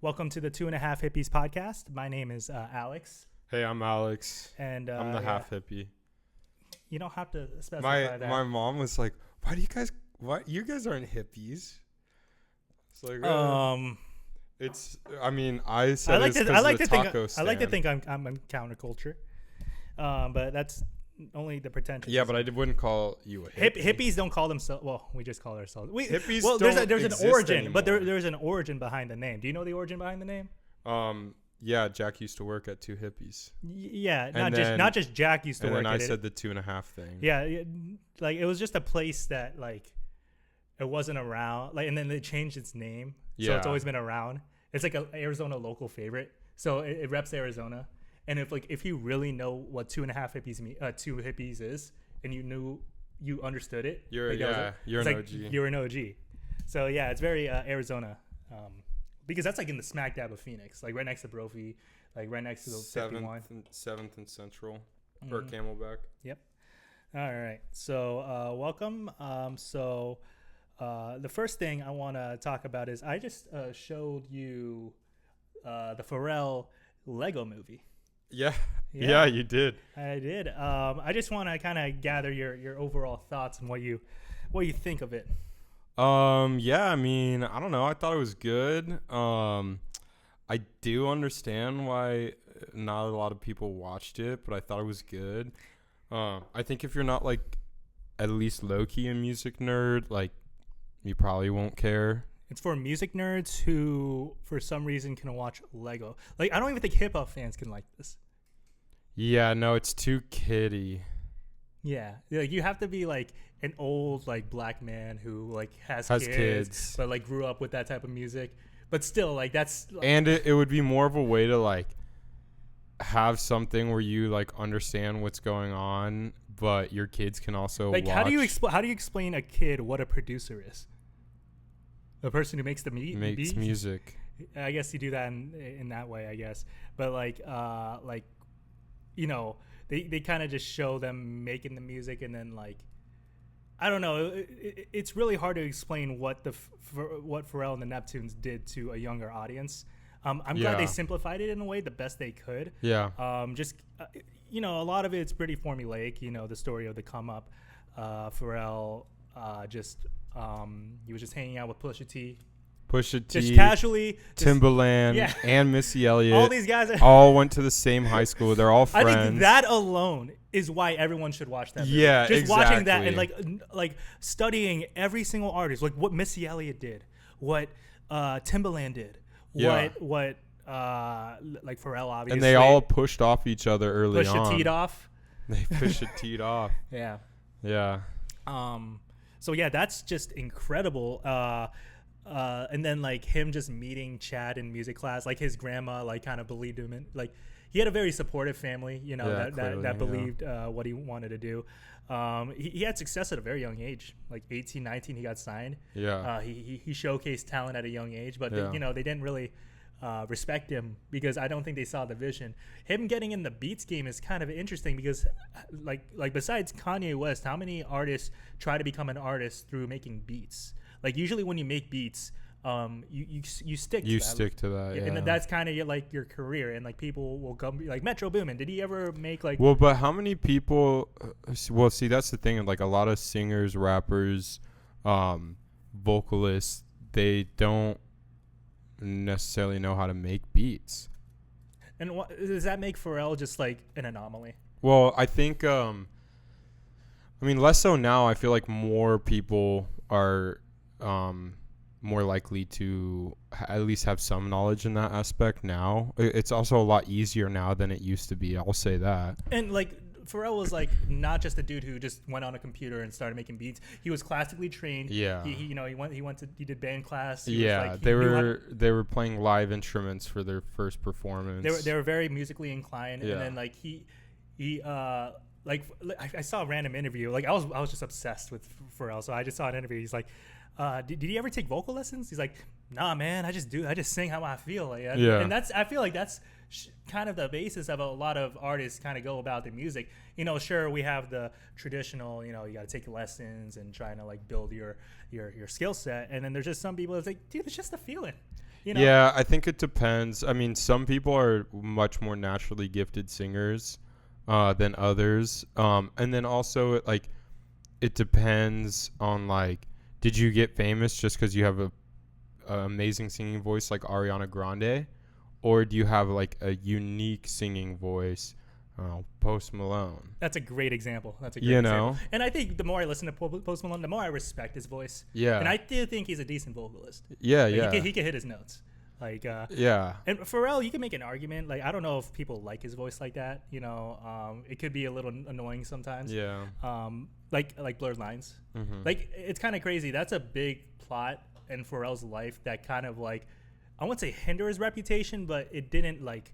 Welcome to the 2.5 Hippies podcast. My name is Alex. Hey, I'm Alex. And I'm the half hippie. You don't have to specify that. My mom was like, why you guys aren't hippies? It's like, I said I like to think I'm a counterculture. But that's only the pretentious. Yeah, but I wouldn't call you a hippie. Hippies don't call themselves. Well, we just call ourselves. Hippies. Well, don't there's an exist origin, anymore. but there's an origin behind the name. Do you know the origin behind the name? Yeah, Jack used to work at Two Hippies. Yeah, not just Jack used to work. And then I said the 2.5 thing. Yeah, like it was just a place that like it wasn't around. Like, and then they changed its name, so it's always been around. It's like an Arizona local favorite, so it reps Arizona. And if you really know what 2.5 hippies mean, Two Hippies is, and you understood it, you're an OG. You're an OG. So yeah, it's very Arizona, because that's like in the smack dab of Phoenix, like right next to Brophy, like right next to the 51. 7th and Central, or Camelback. Yep. All right. So welcome. The first thing I want to talk about is I just showed you the Pharrell Lego movie. Yeah, you did. I did. I just want to kind of gather your overall thoughts and what you think of it. Yeah, I mean, I don't know. I thought it was good. I do understand why not a lot of people watched it, but I thought it was good. I think if you're not like at least low-key a music nerd, like you probably won't care. It's for music nerds who, for some reason, can watch Lego. Like, I don't even think hip-hop fans can like this. Yeah, no, it's too kiddie. Yeah. Like, you have to be, like, an old, like, black man who, like, has kids, but, like, grew up with that type of music. But still, like, that's... Like, and it would be more of a way to, like, have something where you, like, understand what's going on, but your kids can also watch. How do you explain a kid what a producer is? The person who makes the makes music. I guess you do that in that way, I guess. But you know, they kind of just show them making the music, and then like, I don't know. It's really hard to explain what Pharrell and the Neptunes did to a younger audience. I'm glad they simplified it in a way the best they could. Yeah. You know, a lot of it's pretty formulaic. You know, the story of the come up. Pharrell he was just hanging out with Pusha T, just casually. Timbaland, and Missy Elliott. All these guys all went to the same high school. They're all friends. I think that alone is why everyone should watch that movie. Yeah, just exactly. Watching that and like studying every single artist, like what Missy Elliott did, what Timbaland did, what like Pharrell obviously. And they all pushed off each other early on. Pusha T'd off. They pushed T'd off. Yeah. Yeah. So yeah, that's just incredible. And then like him just meeting Chad in music class, like his grandma like kind of believed him, and like he had a very supportive family, you know, that believed what he wanted to do. He had success at a very young age, like 18, 19, he got signed. Yeah. He showcased talent at a young age, but they, you know, they didn't really respect him because I don't think they saw the vision. Him getting in the beats game is kind of interesting because like besides Kanye West, how many artists try to become an artist through making beats? Like usually when you make beats, you stick to that. Yeah. And that's kind of like your career, and like people will come like Metro Boomin. Did he ever make like... Well, but how many people... Well, see, that's the thing. Like a lot of singers, rappers, vocalists, they don't necessarily know how to make beats. And does that make Pharrell just like an anomaly? Well, I think less so now. I feel like more people are more likely to at least have some knowledge in that aspect now. It's also a lot easier now than it used to be, I'll say that. And like Pharrell was like not just a dude who just went on a computer and started making beats. He was classically trained. Yeah. He did band class. They were playing live instruments for their first performance. They were very musically inclined. Yeah. And then like he like I saw a random interview. Like I was just obsessed with Pharrell. So I just saw an interview. He's like, did he ever take vocal lessons? He's like, nah, man, I just sing how I feel. Like, and I feel like that's kind of the basis of a lot of artists kind of go about their music. You know, sure, we have the traditional, you know, you got to take lessons and trying to like build your skill set. And then there's just some people that's like, dude, it's just a feeling. You know? Yeah, I think it depends. I mean, some people are much more naturally gifted singers than others. And then also, it depends on, like, did you get famous just because you have a amazing singing voice like Ariana Grande? Or do you have, like, a unique singing voice, Post Malone? That's a great example. Example. Know? And I think the more I listen to Post Malone, the more I respect his voice. Yeah. And I do think he's a decent vocalist. Yeah, like, he can hit his notes. Like, yeah. And Pharrell, you can make an argument. Like, I don't know if people like his voice like that. You know, it could be a little annoying sometimes. Yeah. Like Blurred Lines. Mm-hmm. Like, it's kind of crazy. That's a big plot in Pharrell's life that kind of, like, I won't say hinder his reputation, but it didn't, like,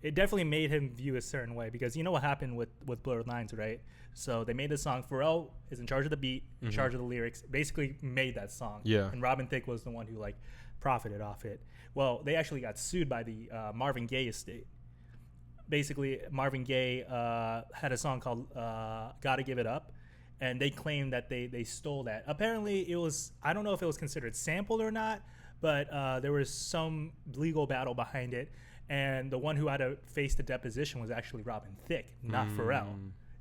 it definitely made him view a certain way, because you know what happened with Blurred Lines, right? So they made the song. Pharrell is in charge of the beat, in charge of the lyrics, basically made that song. Yeah. And Robin Thicke was the one who, like, profited off it. Well, they actually got sued by the Marvin Gaye estate. Basically, Marvin Gaye had a song called Gotta Give It Up, and they claimed that they stole that. Apparently, it was, I don't know if it was considered sampled or not, but there was some legal battle behind it, and the one who had to face the deposition was actually Robin Thicke, not Pharrell.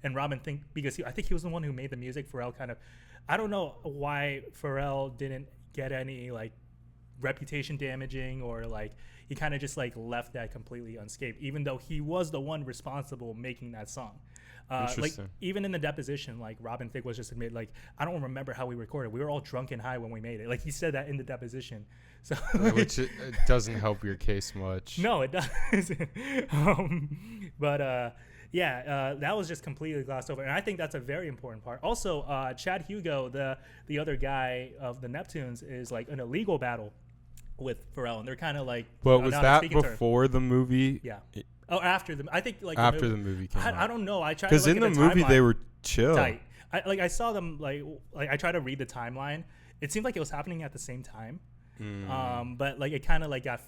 And Robin Thicke, because I think he was the one who made the music. Pharrell kind of, I don't know why Pharrell didn't get any, like, reputation damaging, or, like, he kind of just, like, left that completely unscathed, even though he was the one responsible making that song. Like, even in the deposition, like, Robin Thicke was just admitted, like, I don't remember how we recorded. We were all drunk and high when we made it. Like, he said that in the deposition. So, which it doesn't help your case much. No, it doesn't. But that was just completely glossed over, and I think that's a very important part. Also, Chad Hugo, the other guy of the Neptunes, is, like, in a legal battle with Pharrell, and they're kind of like. But was that before the movie? Yeah. Oh, after the, I think, like, after the movie came out. I don't know. I tried, because in the movie they were chill. Tight. I saw them, like I tried to read the timeline. It seemed like it was happening at the same time. But, like, it kind of, like, got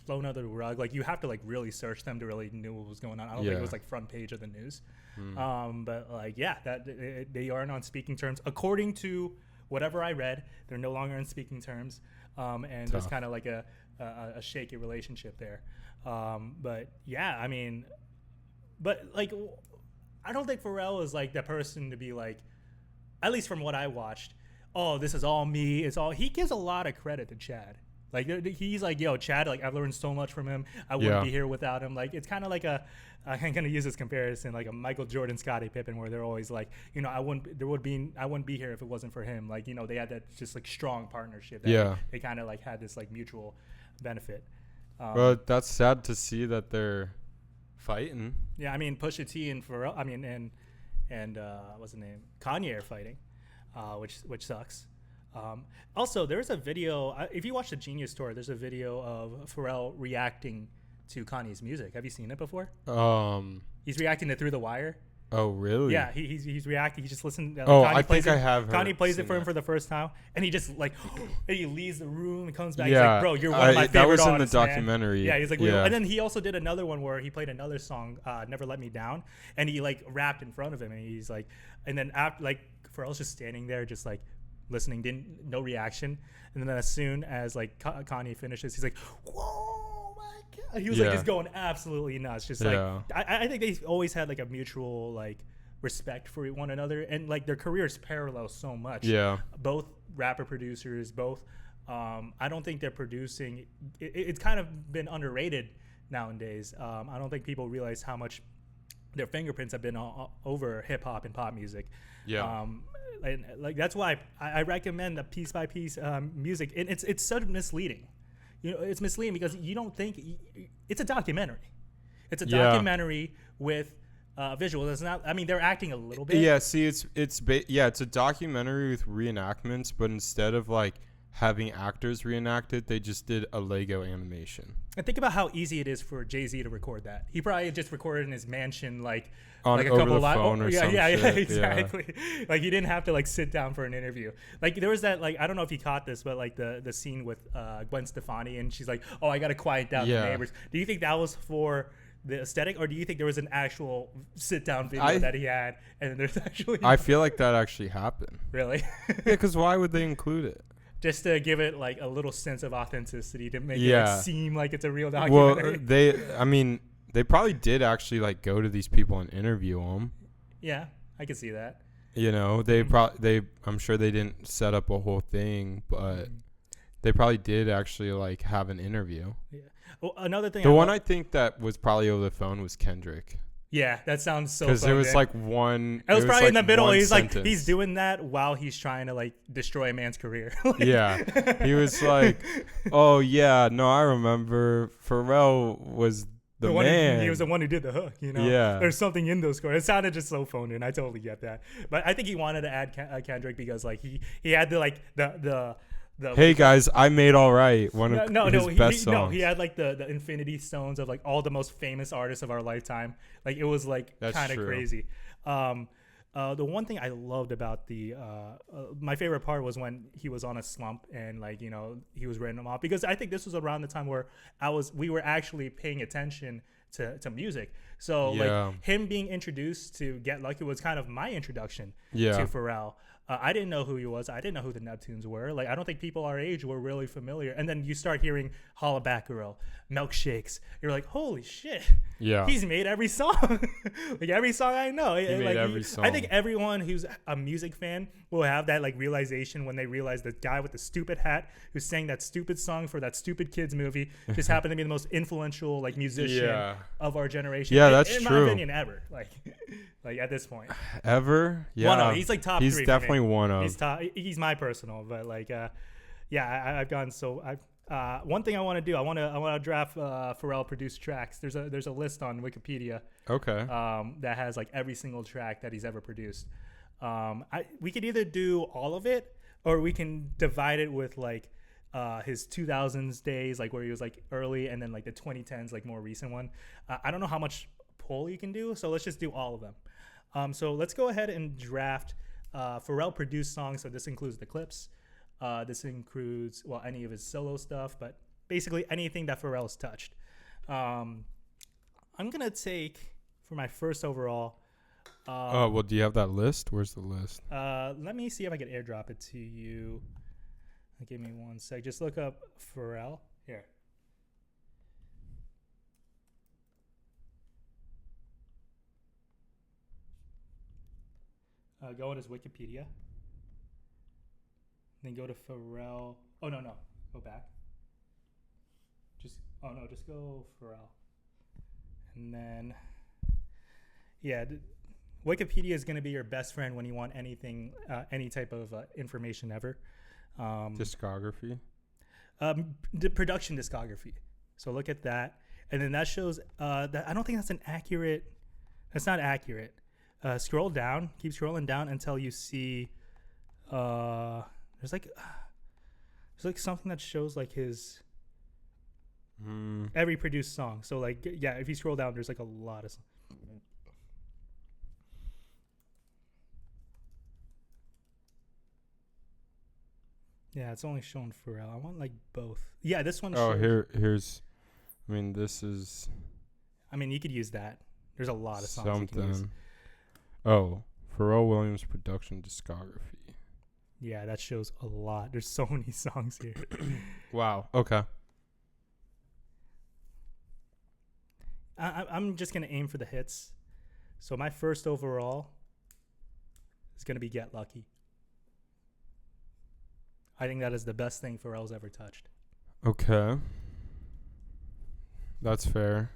flown under the rug. Like, you have to, like, really search them to really know what was going on. I don't think it was, like, front page of the news. But, like, yeah, they aren't on speaking terms according to whatever I read. They're no longer on speaking terms, and there's kind of like a shaky relationship there. But yeah, I mean, but, like, I don't think Pharrell is, like, the person to be, like, at least from what I watched, oh, this is all me. It's all, he gives a lot of credit to Chad. Like, he's like, yo, Chad, like, I've learned so much from him. I wouldn't be here without him. Like, it's kind of like I'm gonna use this comparison, like a Michael Jordan, Scottie Pippen, where they're always like, you know, I wouldn't be here if it wasn't for him. Like, you know, they had that just, like, strong partnership. They kind of, like, had this, like, mutual benefit. But that's sad to see that they're fighting. Yeah, I mean, Pusha T and Pharrell, I mean, and what's the name? Kanye are fighting, which sucks. Also, there's a video. If you watch the Genius Tour, there's a video of Pharrell reacting to Kanye's music. Have you seen it before? He's reacting to Through the Wire. Oh, really? Yeah, he's reacting. He just listened. I think I have. Kanye plays it for him for the first time, and he just, like, and he leaves the room and comes back. Yeah, he's like, bro, you're one of my favorite artists. That was in the documentary. Man. Yeah, he's like, and then he also did another one where he played another song, "Never Let Me Down," and he, like, rapped in front of him, and he's like, and then after, like, Pharrell's just standing there, just, like, listening, no reaction, and then as soon as, like, Kanye finishes, he's like, whoa, my God. He was like just going absolutely nuts. Just like, I think they always had, like, a mutual, like, respect for one another, and, like, their careers parallel so much. Yeah, both rapper producers, both. I don't think they're producing. It's kind of been underrated nowadays. I don't think people realize how much their fingerprints have been all over hip hop and pop music. Yeah. And, like, that's why I recommend the piece by piece music. And it's so misleading. You know, it's misleading because you don't think it's a documentary. It's a documentary with visuals. It's not. I mean, they're acting a little bit. Yeah. See, it's a documentary with reenactments, but instead of, like, having actors reenact it, they just did a Lego animation. And think about how easy it is for Jay-Z to record that. He probably just recorded in his mansion, like a couple of phone or something. Yeah, exactly. Yeah. Like, he didn't have to, like, sit down for an interview. Like, there was that, like, I don't know if you caught this, but, like, the scene with Gwen Stefani, and she's like, oh, I got to quiet down the neighbors. Do you think that was for the aesthetic, or do you think there was an actual sit-down video that he had, and there's actually... I feel like that actually happened. Really? Yeah, because why would they include it? just to give it like a little sense of authenticity to make it Yeah. like, seem like it's a real Well, documentary. they probably did actually like go to these people and interview them. Yeah, I can see that. You know, I'm sure they didn't set up a whole thing, but they probably did actually like have an interview. Yeah. Well, another thing. The one I think that was probably over the phone was Kendrick. Yeah, that sounds so. Because it was in. like one. It was probably in the middle. One He's sentence. like he's doing that while he's trying to like destroy a man's career. Like, Yeah, he was like, "Oh yeah, no, I remember Pharrell was the one man. he was the one who did the hook. You know, Yeah. There's something in those chords. It sounded just so phoned in. I totally get that. But I think he wanted to add Kendrick because like he had the Hey guys, I made all right. One of his best songs. No, he had like the infinity stones of like all the most famous artists of our lifetime. Like it was like kind of crazy. The one thing I loved about my favorite part was when he was on a slump and like, you know, he was writing them off, because I think this was around the time where we were actually paying attention to music. So like him being introduced to Get Lucky was kind of my introduction to Pharrell. I didn't know who he was. I didn't know who the Neptunes were. Like, I don't think people our age were really familiar. And then you start hearing Holla Back Girl, Milkshakes. You're like, holy shit. Yeah. He's made every song. Like, every song I know. He made every song. I think everyone who's a music fan will have that, like, realization when they realize the guy with the stupid hat who sang that stupid song for that stupid kids movie just happened to be the most influential, like, musician of our generation. Yeah, that's in true. In my opinion, ever. Like at this point. Ever? Yeah. One of. He's like top 3. He's definitely one of. He's my personal, but like, I've gone so. One thing I want to do, I want to draft Pharrell produced tracks. There's a list on Wikipedia. Okay. That has like every single track that he's ever produced. We could either do all of it, or we can divide it with like his 2000s days, like where he was like early, and then like the 2010s, like more recent one. I don't know how much poll you can do, so let's just do all of them. So let's go ahead and draft Pharrell produced songs. So this includes the clips. This includes, well, any of his solo stuff, but basically anything that Pharrell's touched. I'm going to take, for my first overall. Well, do you have that list? Where's the list? Let me see if I can airdrop it to you. Give me one sec. Just look up Pharrell. Here. Go on his Wikipedia. Then go to Pharrell. Oh, no. Go back. Just go Pharrell. And then, Wikipedia is going to be your best friend when you want anything, any type of information ever. Discography? The production discography. So look at that. And then that shows, that I don't think that's not accurate. Scroll down, keep scrolling down until you see there's like something that shows like his every produced song. So like, yeah, if you scroll down, there's like a lot of songs. Yeah, it's only showing Pharrell. I want like both. Yeah, this one. Here's. I mean, this is. I mean, you could use that. There's a lot of songs you can use. Oh, Pharrell Williams production discography. Yeah, that shows a lot. There's so many songs here. Wow. Okay. I'm just going to aim for the hits. So my first overall is going to be Get Lucky. I think that is the best thing Pharrell's ever touched. Okay. That's fair.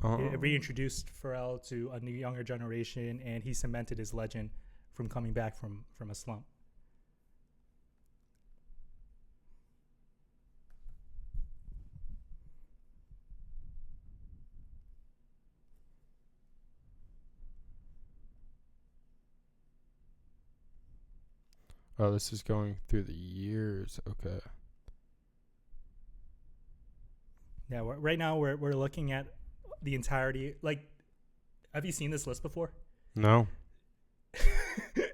It reintroduced Pharrell to a new younger generation, and he cemented his legend from coming back from a slump. Oh, this is going through the years. Okay. Yeah, right now we're looking at the entirety. Like, have you seen this list before? No.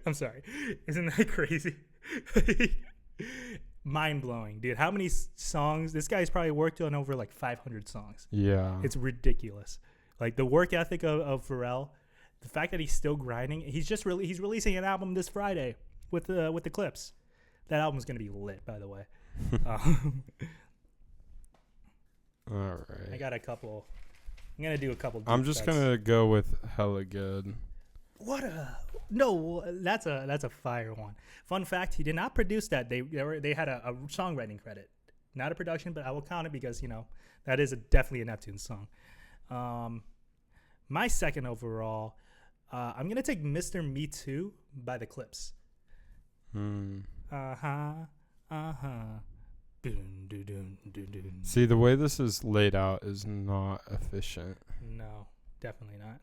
I'm sorry. Isn't that crazy? Mind-blowing, dude. How many songs? This guy's probably worked on over like 500 songs. Yeah. It's ridiculous. Like, the work ethic of Pharrell, the fact that he's still grinding. He's releasing an album this Friday with the clips. That album's gonna be lit, by the way. um, All right. I got a couple. I'm gonna do a couple. I'm just gonna go with Hella Good. That's a fire one. Fun fact: he did not produce that. They had a songwriting credit, not a production, but I will count it because that is definitely a Neptune song. My second overall, I'm gonna take "Mr. Me Too" by the Clips. See, the way this is laid out is not efficient. No, definitely not.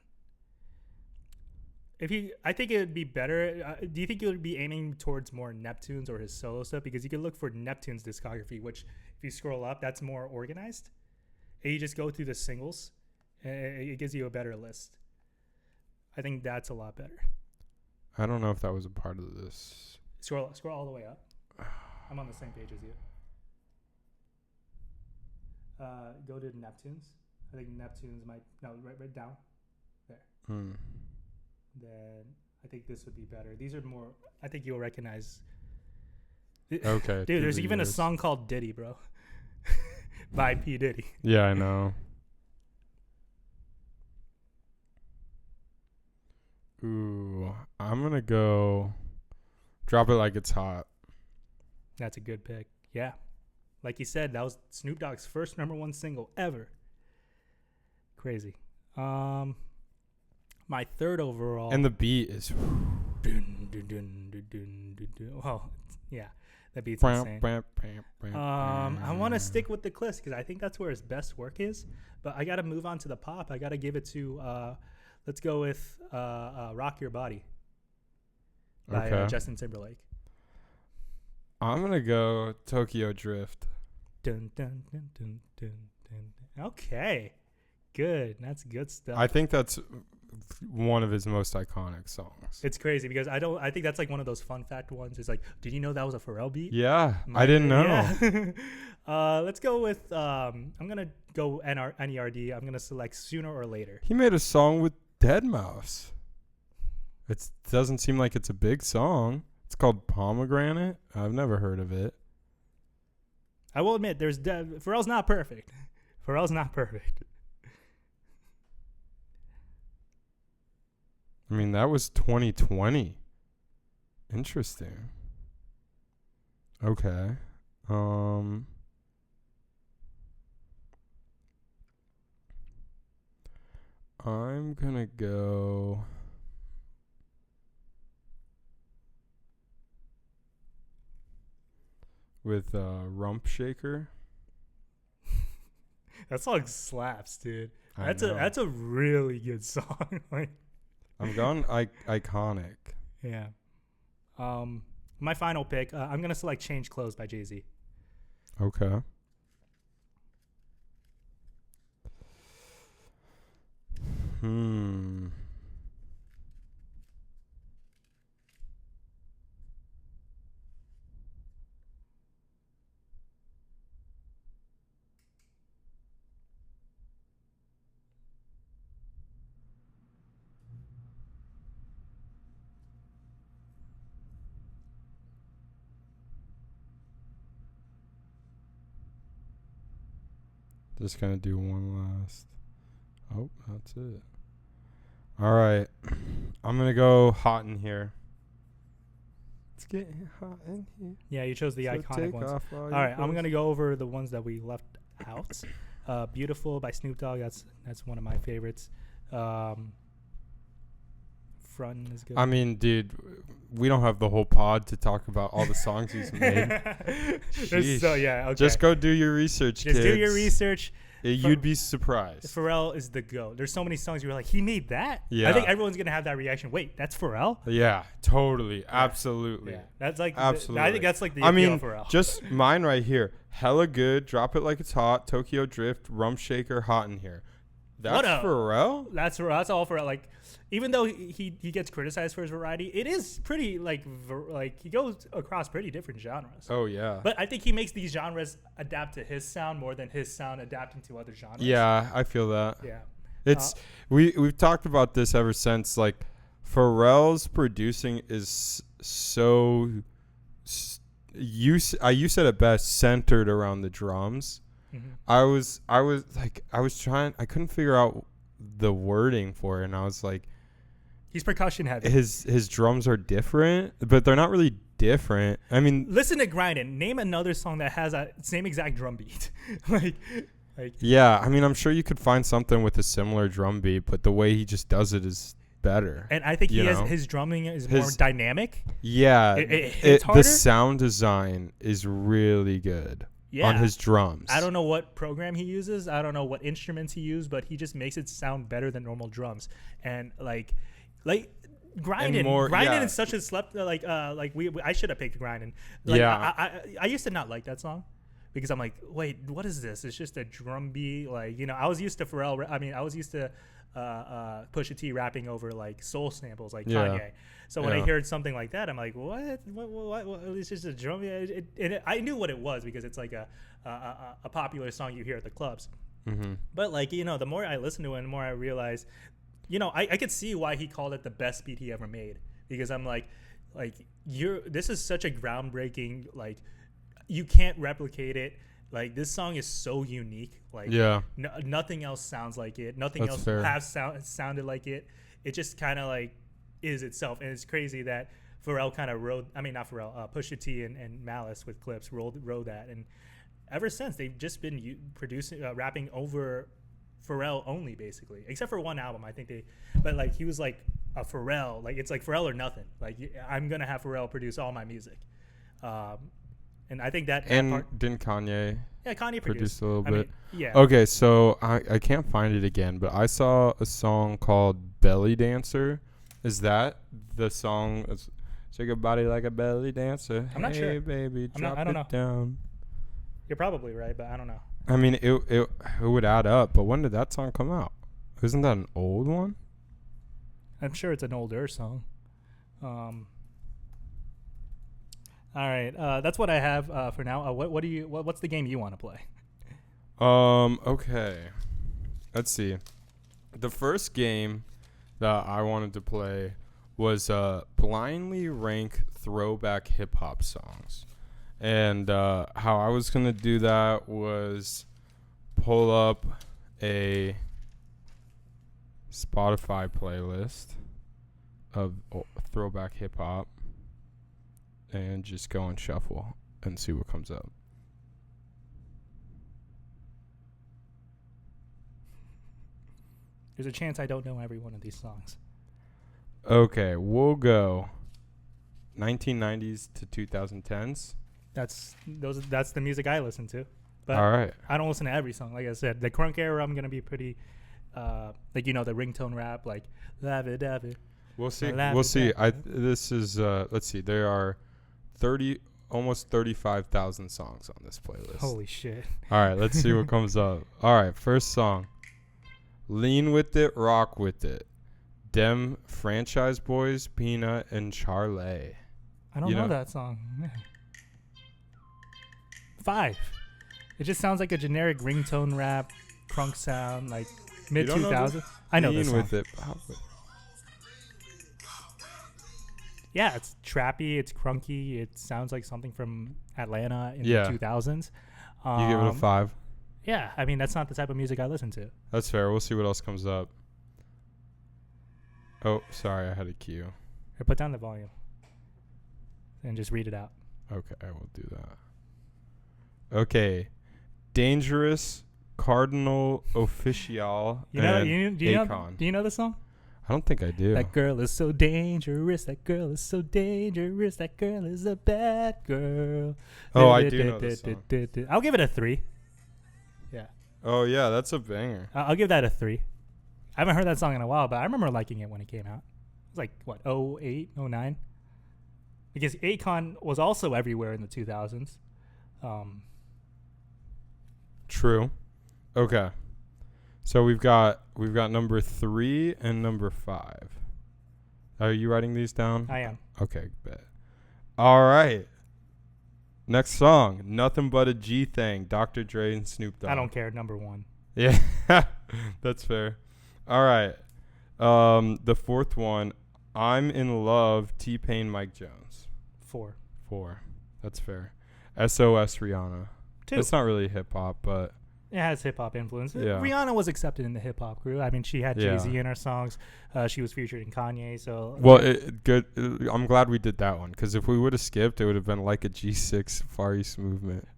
I think it would be better. Do you think you would be aiming towards more Neptune's or his solo stuff? Because you can look for Neptune's discography, which if you scroll up, that's more organized. And you just go through the singles, and it gives you a better list. I think that's a lot better. I don't know if that was a part of this. Scroll all the way up. I'm on the same page as you. Go to Neptune's. I think Neptune's right down there. Then I think this would be better. These are more. I think you'll recognize. Okay, dude. There's even a song called "Diddy," bro, by P Diddy. Yeah, I know. Ooh, I'm gonna go. Drop It Like It's Hot. That's a good pick. Yeah. Like you said, that was Snoop Dogg's first #1 single ever. Crazy. My third overall. And the beat is. Oh, yeah. That beat's insane. I want to stick with the Clips because I think that's where his best work is. But I got to move on to the pop. I got to give it to, let's go with Rock Your Body by Justin Timberlake. I'm going to go Tokyo Drift. Dun, dun, dun, dun, dun, dun. Okay. Good. That's good stuff. I think that's one of his most iconic songs. It's crazy because I think that's like one of those fun fact ones. It's like, did you know that was a Pharrell beat? Yeah. I didn't know. Yeah. Let's go with, I'm going to go NERD. I'm going to select Sooner or Later. He made a song with Deadmau5. It doesn't seem like it's a big song. It's called Pomegranate. I've never heard of it. I will admit, Pharrell's not perfect. Pharrell's not perfect. I mean, that was 2020. Interesting. Okay. I'm gonna go with Rump Shaker. That song slaps, dude. That's a really good song. Like, I'm going iconic. Yeah. My final pick, I'm going to select Change Clothes by Jay-Z. Okay. Just gonna do one last. Oh, that's it. All right. I'm gonna go Hot in Here. It's getting hot in here. Yeah, you chose the iconic ones. All right, I'm gonna go over the ones that we left out. Beautiful by Snoop Dogg. That's one of my favorites. Front is good. I mean, dude, we don't have the whole pod to talk about all the songs he's made. So yeah, okay. Just go do your research, kids. Do your research. You'd be surprised. Pharrell is the GOAT. There's so many songs you were like, he made that? Yeah. I think everyone's going to have that reaction. Wait, that's Pharrell? Yeah, totally. Yeah. Absolutely. Yeah. That's like, absolutely. I think that's like the appeal of Pharrell. Just mine right here. Hella Good, Drop It Like It's Hot, Tokyo Drift, Rump Shaker, Hot in Here. That's Pharrell? That's all Pharrell. Like, even though he gets criticized for his variety, it is pretty like he goes across pretty different genres. Oh yeah. But I think he makes these genres adapt to his sound more than his sound adapting to other genres. Yeah, I feel that. Yeah. It's we've talked about this ever since. Like, Pharrell's producing is so you said it best, centered around the drums. Mm-hmm. I was trying, I couldn't figure out the wording for it, and I was like, he's percussion heavy. His drums are different, but they're not really different. I mean, listen to Grindin'. Name another song that has a same exact drum beat. like yeah, I mean, I'm sure you could find something with a similar drum beat, but the way he just does it is better. And I think his drumming is more dynamic. Yeah, it hits harder. The sound design is really good on his drums. I don't know what program he uses. I don't know what instruments he used, but he just makes it sound better than normal drums. And like Grindin' is such a I should have picked Grindin'. I used to not like that song because I'm like, wait, what is this? It's just a drum beat. Like, I was used to Pharrell. I mean, I was used to Pusha T rapping over like soul samples like Kanye. So when I heard something like that, I'm like, what? It's just a drum. I knew what it was because it's like a popular song you hear at the clubs. Mm-hmm. But like, the more I listen to it, the more I realize, I could see why he called it the best beat he ever made, because I'm like this is such a groundbreaking, like, you can't replicate it. Like, this song is so unique. Like, nothing else sounds like it. Nothing else has sounded like it. It just kind of like is itself. And it's crazy that Pharrell kind of not Pharrell, Pusha T and Malice with Clips rode that. And ever since, they've just been producing, rapping over Pharrell only, basically, except for one album. I think but like, he was like a Pharrell, like, it's like Pharrell or nothing. Like, I'm going to have Pharrell produce all my music. And I think that part, didn't Kanye? Yeah, Kanye produced a little bit. Yeah. Okay, so I can't find it again, but I saw a song called "Belly Dancer." Is that the song? Shake your body like a belly dancer. I'm not sure. Hey, baby, drop I don't know. it down. You're probably right, but I don't know. I mean, it would add up, but when did that song come out? Isn't that an old one? I'm sure it's an older song. All right, that's what I have for now. What's the game you want to play? Okay. Let's see. The first game that I wanted to play was blindly rank throwback hip hop songs. And how I was going to do that was pull up a Spotify playlist of throwback hip hop and just go and shuffle and see what comes up. There's a chance I don't know every one of these songs. Okay, we'll go 1990s to 2010s. That's the music I listen to. But all right. I don't listen to every song. Like I said, the crunk era, I'm gonna be pretty, the ringtone rap, like "Lave David." We'll see. This is let's see. There are almost 35,000 songs on this playlist. Holy shit! All right, let's see what comes up. All right, first song. Lean with it, rock with it. Dem Franchise Boys, Peanut, and Charlie. I don't know that song. 5. It just sounds like a generic ringtone rap, crunk sound, like mid 2000s. I know this song. With it. Yeah, it's trappy, it's crunky, it sounds like something from Atlanta in the 2000s. You give it a 5? Yeah, I mean, that's not the type of music I listen to. That's fair. We'll see what else comes up. Oh, sorry, I had a cue. Or put down the volume and just read it out. Okay, I will do that. Okay, Dangerous, Cardinal Official, and Akon. Do you know the song? I don't think I do. That girl is so dangerous. That girl is so dangerous. That girl is a bad girl. Oh, I do know this song. I'll give it a 3. Yeah. Oh, yeah, that's a banger. I'll give that a 3. I haven't heard that song in a while, but I remember liking it when it came out. It was like, 08, 09? Because Akon was also everywhere in the 2000s. True. Okay. So we've got number 3 and number 5. Are you writing these down? I am. Okay, bet. All right. Next song, Nothing But a G Thing, Dr. Dre and Snoop Dogg. I don't care, number 1. Yeah, that's fair. All right. The fourth one, I'm in Love, T-Pain, Mike Jones. 4. That's fair. SOS Rihanna. Two. It's not really hip hop, but It has hip hop influence. Yeah. Rihanna was accepted in the hip hop crew. I mean, she had Yeah. Jay-Z in her songs. She was featured in Kanye. So well, good. I'm glad we did that one because if we would have skipped, it would have been like a G6 Far East Movement.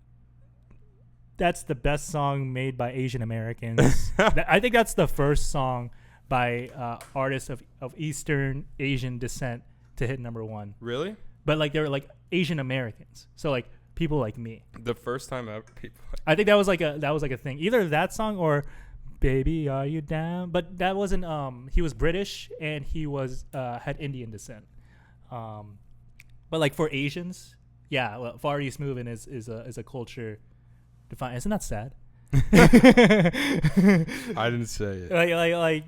that's the best song made by Asian Americans. I think that's the first song by artists of Eastern Asian descent to hit number one. Really? But like they're like Asian Americans, so like people like me. The first time ever people. I think that was like a thing. Either that song or "Baby, Are You Down?" But that wasn't. He was British and he was had Indian descent. But like for Asians, yeah, well, Far East movement is a culture defined. Isn't that sad? I didn't say it. Like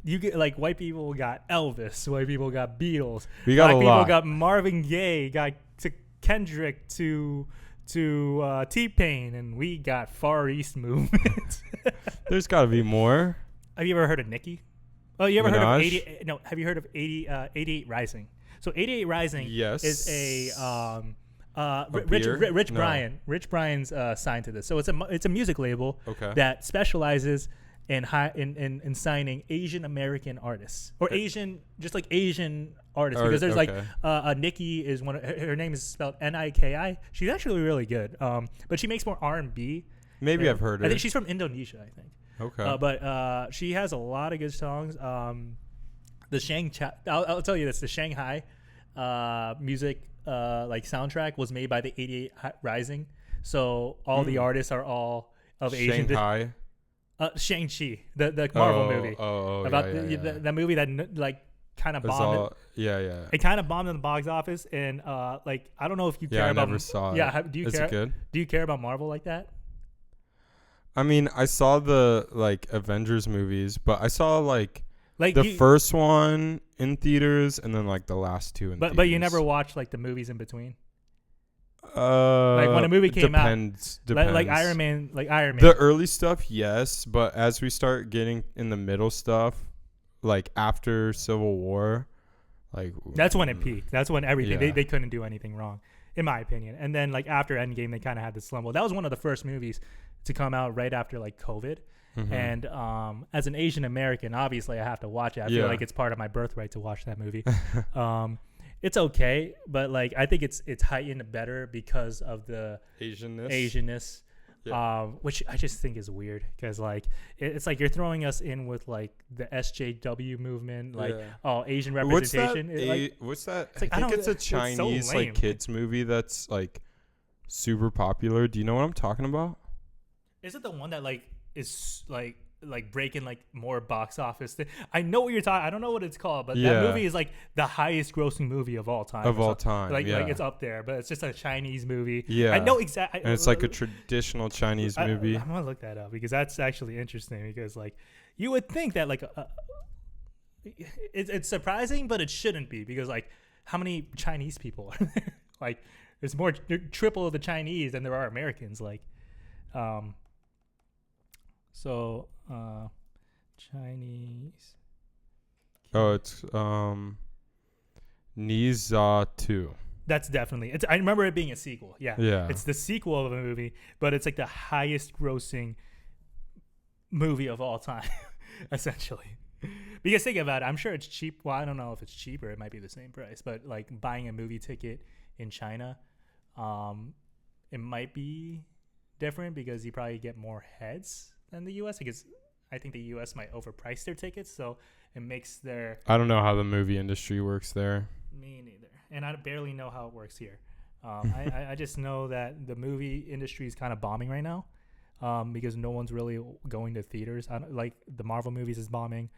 you get like white people got Elvis, white people got Beatles, We got black a people lot. got Marvin Gaye, got to Kendrick to T-Pain, and we got Far East movement. There's got to be more. Have you ever heard of Nicki? Oh, you ever heard of Minaj? 80? No, have you heard of 88 Rising? So 88 Rising Yes. is beer? Rich No. Brian. Rich Brian's signed to this. So it's a music label Okay. that specializes in signing Asian American artists or Asian artists because there's like Nicki is one. Her name is spelled Niki. She's actually really good. But she makes more R&B. Maybe I've heard her. I think she's from Indonesia. I think. Okay. But she has a lot of good songs. I'll tell you this: the Shanghai music like soundtrack was made by the 88 Rising. So all the artists are all of Asian. Shanghai. Shang-Chi, the Marvel movie. About the movie that like kind of bombed. Yeah. It kind of bombed in the box office, and like I don't know if you care I about. never saw it. Yeah, do you Is care? it good? Do you care about Marvel like that? I mean, I saw the like Avengers movies, but I saw like Like the first one in theaters and then like the last two in theaters. But you never watched like the movies in between. Like when a movie came out, depends. like Iron Man. The early stuff, yes, but as we start getting in the middle stuff, like after Civil War, like that's when it peaked. That's when everything Yeah. they couldn't do anything wrong, in my opinion. And then like after Endgame, they kind of had this slumber. That was one of the first movies to come out right after like COVID. Mhm. And as an Asian American, obviously I have to watch it. I feel like it's part of my birthright to watch that movie. It's okay, but like I think it's heightened better because of the Asianness, which I just think is weird because like it's like you're throwing us in with like the SJW movement, like Asian representation. What's that? Like, I think it's a it's so Chinese lame. like kids movie that's like super popular. Do you know what I'm talking about? Is it the one that like is like breaking like more box office I know what you're talking. I don't know what it's called, but that movie is like the highest grossing movie of all time. Like it's up there, but it's just a Chinese movie. Yeah, I know exactly. And it's like a traditional Chinese movie. I'm gonna look that up because that's actually interesting. Because like you would think that like it's surprising, but it shouldn't be because like how many Chinese people are there? Like there's more triple of the Chinese than there are Americans. Like, so Chinese. Oh, it's Niza 2. That's definitely. I remember it being a sequel. Yeah. It's the sequel of a movie, but it's like the highest grossing movie of all time, essentially. Because think about it, I'm sure it's cheap. Well, I don't know if it's cheaper. It might be the same price, but like buying a movie ticket in China, it might be different because you probably get more heads than the U.S. because I think the U.S. might overprice their tickets, so it makes their. I don't know how the movie industry works there. Me neither, and I barely know how it works here. I just know that the movie industry is kind of bombing right now because no one's really going to theaters. Like the Marvel movies is bombing.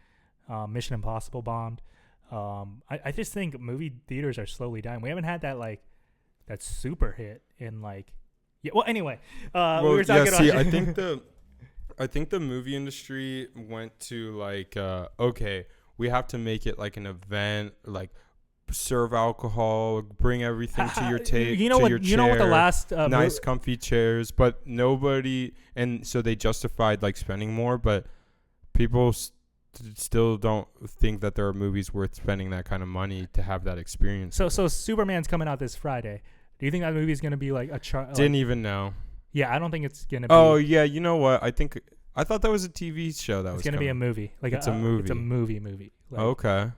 Mission Impossible bombed. I just think movie theaters are slowly dying. We haven't had that super hit in like. Yeah. Well, anyway, we were talking about. I think the movie industry went to like, okay, we have to make it like an event, like serve alcohol, bring everything to your table. You know what the last nice comfy chairs, but nobody, and so they justified like spending more, but people still don't think that there are movies worth spending that kind of money to have that experience. So Superman's coming out this Friday. Do you think that movie is gonna be like a Didn't even know. Yeah, I don't think it's gonna be. Oh yeah, you know what? I thought that was a TV show that was gonna be a movie. Like it's a movie. It's a movie. Like, okay.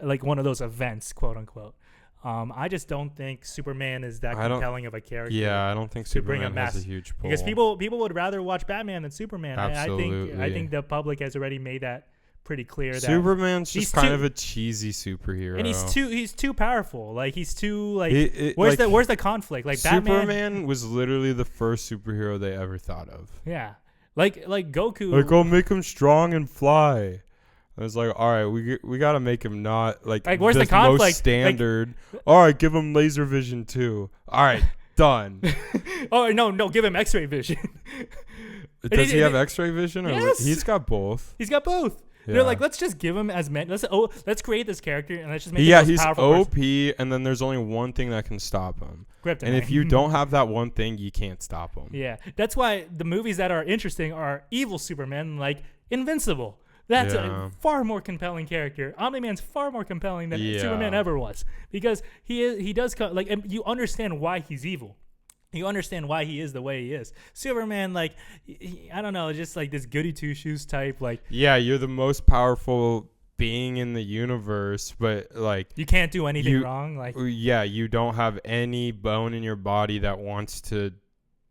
Like one of those events, quote unquote. I just don't think Superman is that compelling of a character. Yeah, I don't think Superman has a huge pull. Because people would rather watch Batman than Superman. Absolutely. I think the public has already made that pretty clear. That Superman's just kind of a cheesy superhero, and he's too powerful. Like he's too like. Where's the conflict? Like Superman Batman was literally the first superhero they ever thought of. Yeah, like Goku. Like, oh, make him strong and fly. I was like, all right, we gotta make him not like where's the conflict? Most standard. Like, all right, give him laser vision too. All right, done. Oh no, give him X-ray vision. Does he have X-ray vision? Or yes. He's got both. He's got both. Yeah. They're like, let's just give him as many. Let's create this character and let's just make him the most powerful he's OP, person. And then there's only one thing that can stop him. Kryptonite. And if you don't have that one thing, you can't stop him. Yeah, that's why the movies that are interesting are evil Superman, like Invincible. That's a far more compelling character. Omni-Man's far more compelling than Superman ever was, because he does like, and you understand why he's evil. You understand why he is the way he is. Superman, like, I don't know, just like this goody two shoes type. Like, yeah, you're the most powerful being in the universe, but like you can't do anything wrong. Like, yeah, you don't have any bone in your body that wants to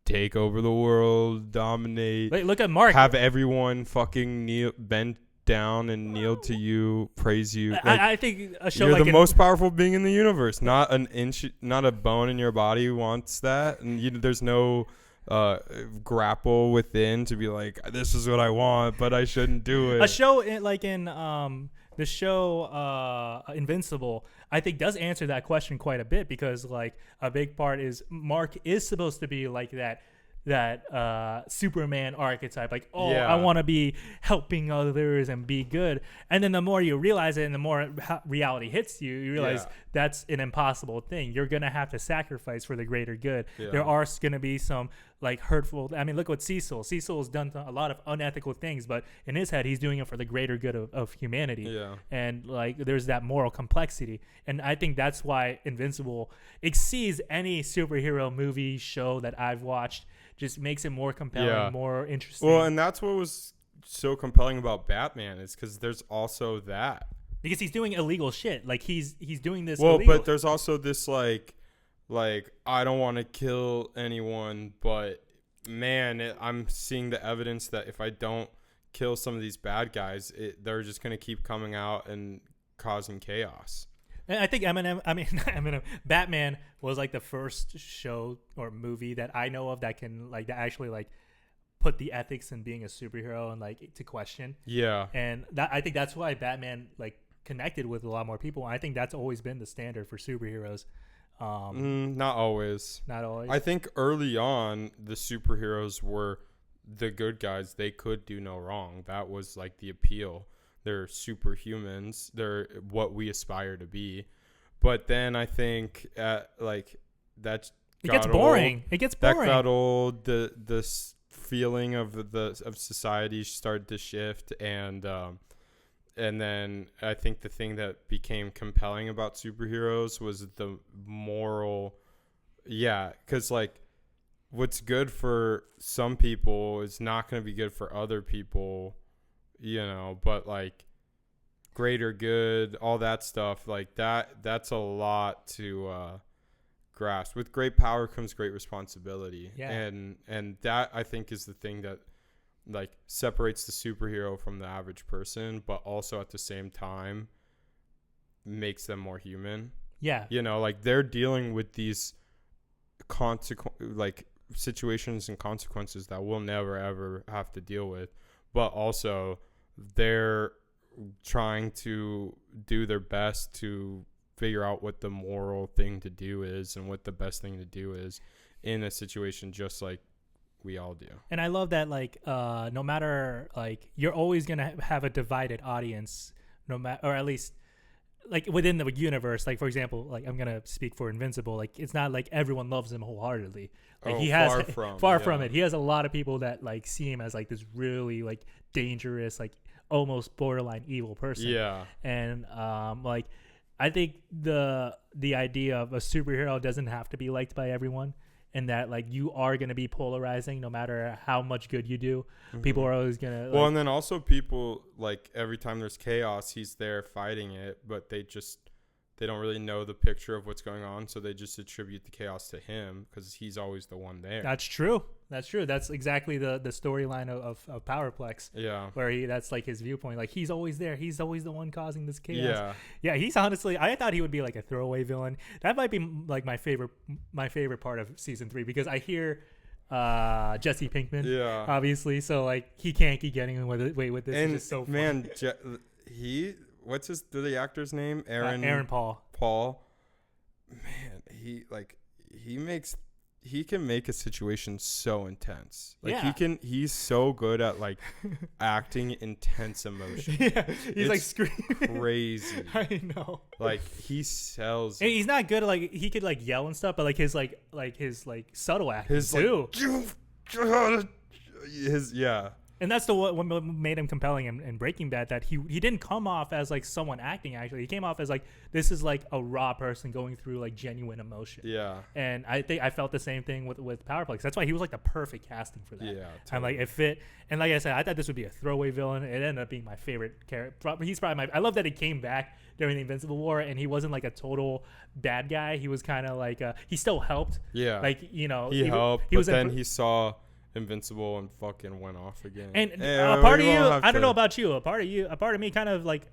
take over the world, dominate. Like, look at Mark. Have everyone fucking bend down and kneel to you, praise you. Like, I think a show you're like the most powerful being in the universe. Not an inch, not a bone in your body wants that, and there's no grapple within to be like, this is what I want, but I shouldn't do it. A show like in the show Invincible, I think does answer that question quite a bit, because like a big part is Mark is supposed to be like that Superman archetype, like, I want to be helping others and be good. And then the more you realize it and the more reality hits you, you realize that's an impossible thing. You're going to have to sacrifice for the greater good. There are going to be some like hurtful. I mean, look what Cecil has done a lot of unethical things, but in his head, he's doing it for the greater good of humanity. Yeah. And like, there's that moral complexity. And I think that's why Invincible exceeds any superhero movie show that I've watched. Just makes it more compelling, more interesting. Well, and that's what was so compelling about Batman, is because there's also that. Because he's doing illegal shit. Like, he's doing this illegal. But there's also this, like I don't want to kill anyone, but, man, I'm seeing the evidence that if I don't kill some of these bad guys, they're just going to keep coming out and causing chaos. And I think Batman was like the first show or movie that I know of that can like that actually like put the ethics in being a superhero and like to question. Yeah. And I think that's why Batman like connected with a lot more people. And I think that's always been the standard for superheroes. Not always. Not always. I think early on the superheroes were the good guys. They could do no wrong. That was like the appeal. They're superhumans. They're what we aspire to be. But then I think like that gets boring. It gets boring. That got old. The feeling of society started to shift, and then I think the thing that became compelling about superheroes was the moral. Yeah, because like what's good for some people is not going to be good for other people. You know, but like greater good, all that stuff, like that's a lot to grasp. With great power comes great responsibility. Yeah. And that I think is the thing that like separates the superhero from the average person, but also at the same time makes them more human. Yeah. You know, like they're dealing with these like situations and consequences that we'll never ever have to deal with, but also they're trying to do their best to figure out what the moral thing to do is and what the best thing to do is in a situation just like we all do. And I love that, like, no matter, like, you're always going to have a divided audience, no matter, or at least, like, within the universe. Like, for example, like, I'm going to speak for Invincible. Like, it's not like everyone loves him wholeheartedly. Like, he has far from it. He has a lot of people that, like, see him as, like, this really, like, dangerous, like, almost borderline evil person. Yeah. And like I think the idea of a superhero doesn't have to be liked by everyone, and that like you are gonna be polarizing no matter how much good you do. Mm-hmm. People are always gonna. Well, and then also people like every time there's chaos, he's there fighting it, but they don't really know the picture of what's going on, so they just attribute the chaos to him because he's always the one there. That's true. That's exactly the storyline of Powerplex. Yeah. Where that's like his viewpoint. Like he's always there. He's always the one causing this chaos. Yeah. Yeah. He's honestly, I thought he would be like a throwaway villain. That might be like my favorite part of season 3 because I hear Jesse Pinkman. Yeah. Obviously, so like he can't keep getting away with this. And it's just so fun. man, what's the actor's name? Aaron Paul. Man, he can make a situation so intense. Like he's so good at like acting intense emotion. Yeah, he's like screaming. Crazy. I know. Like he sells. And he's not good at like he could like yell and stuff, but like his subtle acting too. Yeah. And that's what made him compelling in Breaking Bad, that he didn't come off as like someone acting. Actually, he came off as like this is like a raw person going through like genuine emotion. Yeah. And I think I felt the same thing with Powerplex. That's why he was like the perfect casting for that. Yeah. Totally. And like it fit. And like I said, I thought this would be a throwaway villain. It ended up being my favorite character. He's probably I love that he came back during the Invincible War, and he wasn't like a total bad guy. He was kind of like he still helped. Yeah. Like he helped. He was then he saw Invincible and fucking went off again. And a part of you, I don't know about you, a part of me kind of like,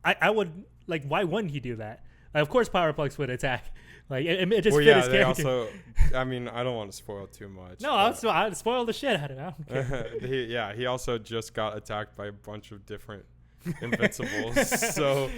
I would like, why wouldn't he do that? Like, of course, Powerplex would attack. Like it just fit his character. Also, I mean, I don't want to spoil too much. No, I'd spoil the shit out of it. He also just got attacked by a bunch of different Invincibles. So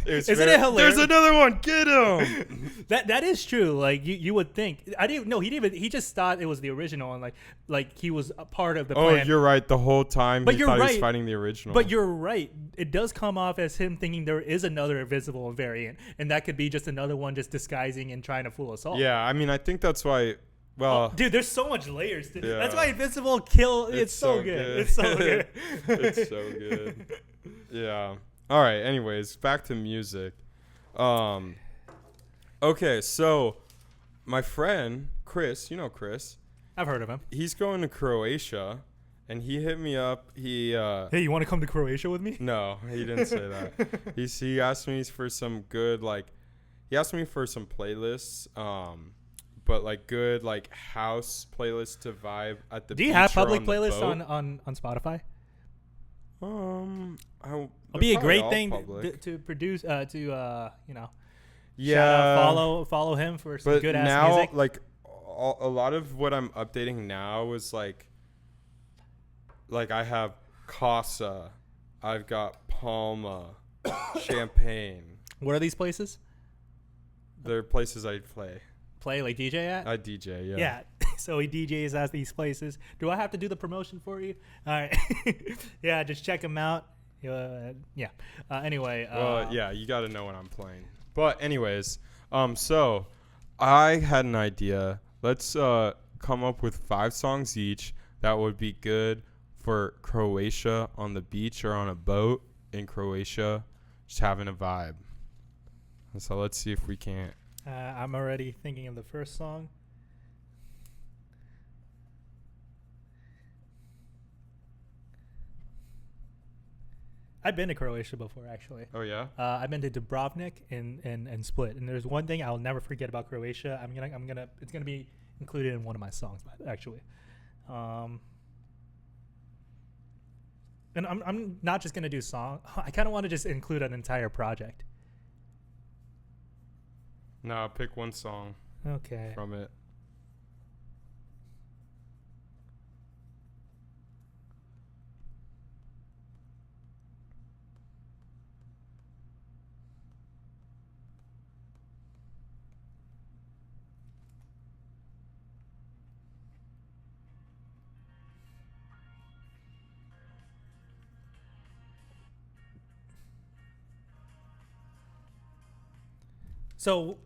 isn't it hilarious? There's another one. Get him. That is true. Like you would think. I didn't. No, he didn't. He just thought it was the original, and like he was a part of the plan. Oh, you're right. The whole time he thought he was fighting the original. But you're right. It does come off as him thinking there is another Invisible variant, and that could be just another one just disguising and trying to fool us all. Yeah, I mean, I think that's why. Well, dude, there's so much layers. Dude. Yeah. That's why Invincible kill. It's so good. It's so good. It's so good. Yeah. All right. Anyways, back to music. Okay, so my friend Chris, you know Chris. I've heard of him. He's going to Croatia, and he hit me up. Hey, you want to come to Croatia with me? No, he didn't say that. He asked me for some good he asked me for some playlists. But like good like house playlists to vibe at the beach. Do you have public playlists on Spotify? It'll be a great thing to produce. Yeah. Follow him for some good ass music. Like a lot of what I'm updating now is like I have Casa, I've got Palma, Champagne. What are these places? They're places I play like DJ at? I DJ, yeah. Yeah. So he DJs at these places. Do I have to do the promotion for you? All right. Yeah, just check him out. Yeah. Anyway. Well, yeah, you got to know when I'm playing. But anyways, so I had an idea. Let's come up with 5 songs each that would be good for Croatia on the beach or on a boat in Croatia, just having a vibe. So let's see if we can't. I'm already thinking of the first song. I've been to Croatia before, actually. Oh yeah. I've been to Dubrovnik and Split, and there's one thing I'll never forget about Croatia. It's gonna be included in one of my songs, actually. And I'm not just gonna do song. I kind of want to just include an entire project. No, pick one song. Okay. From it. So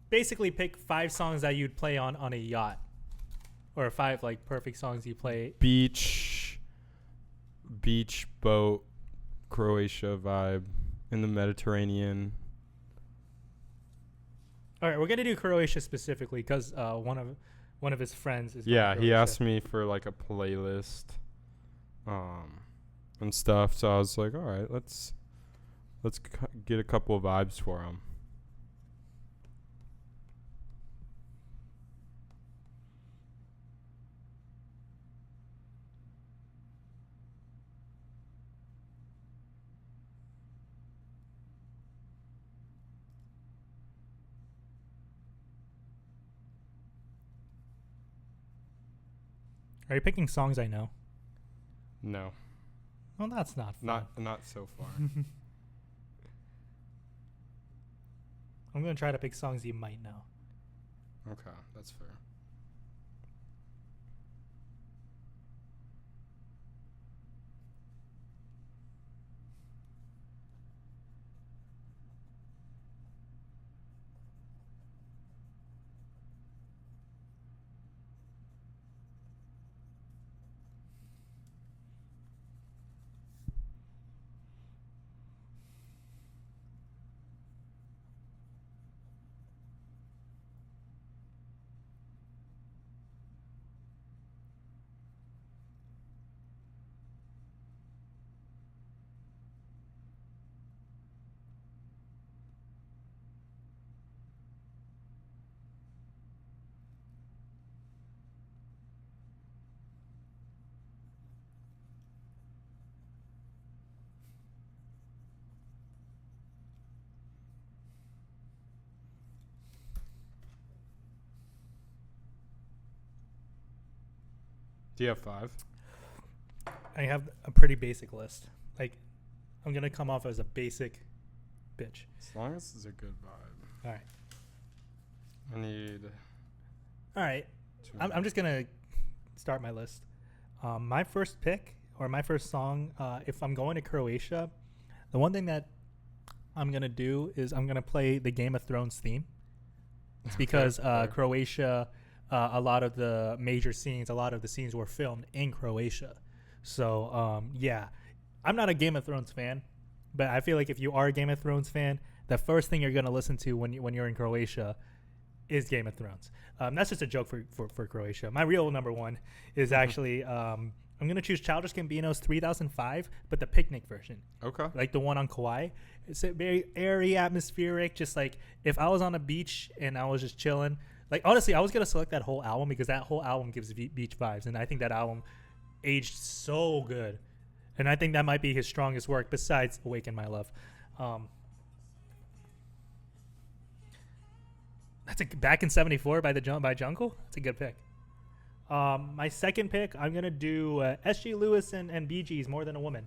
basically pick 5 songs that you'd play on a yacht, or 5 like perfect songs you play. Beach, boat, Croatia vibe in the Mediterranean. All right, we're gonna do Croatia specifically because one of his friends is. Yeah, from he Croatia. asked me for like a playlist, and stuff. So I was like, all right, let's get a couple of vibes for him. Are you picking songs I know? No, Well, that's not fun. not so far. I'm gonna try to pick songs you might know. Okay, that's fair. Do you have 5? I have a pretty basic list. Like, I'm gonna come off as a basic bitch. As long as it's a good vibe. All right. I need. All right. I'm just gonna start my list. My first pick or my first song, if I'm going to Croatia, the one thing that I'm gonna do is I'm gonna play the Game of Thrones theme. It's because Croatia, a lot of the major scenes, a lot of the scenes were filmed in Croatia. So yeah, I'm not a Game of Thrones fan, but I feel like if you are a Game of Thrones fan, the first thing you're gonna listen to when you're in Croatia is Game of Thrones. That's just a joke for Croatia. My real number one is actually I'm gonna choose Childish Gambino's 3005, but the picnic version. Okay. Like the one on Kauai. It's a very airy, atmospheric. Just like if I was on a beach and I was just chilling. Like honestly, I was gonna select that whole album because that whole album gives beach vibes, and I think that album aged so good, and I think that might be his strongest work besides "Awaken My Love." That's a Back in '74 by Jungle. That's a good pick. My second pick, I'm gonna do S.G. Lewis and Bee Gees, "More Than a Woman."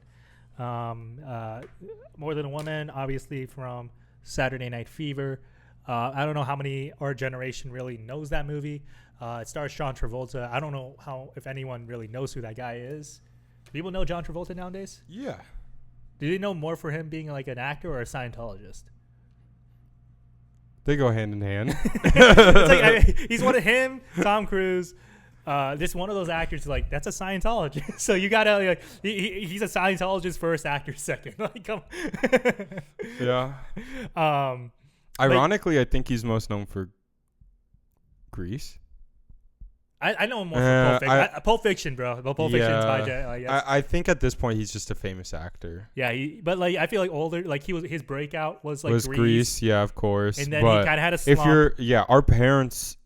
"More Than a Woman," obviously from Saturday Night Fever. I don't know how many our generation really knows that movie. It stars John Travolta. I don't know if anyone really knows who that guy is. Do people know John Travolta nowadays? Yeah. Do they know more for him being like an actor or a Scientologist? They go hand in hand. It's like, he's one of him, Tom Cruise. This one of those actors, like, that's a Scientologist. So you gotta, like, he's a Scientologist first, actor second. Like, come. Yeah. Ironically, I think he's most known for Grease. I know him more for Pulp Fiction. Pulp Fiction, bro. Pulp Fiction's my yes. I think at this point he's just a famous actor. Yeah, but like I feel like older, like his breakout was like Grease. Yeah, of course. And then he kind of had a slump. Our parents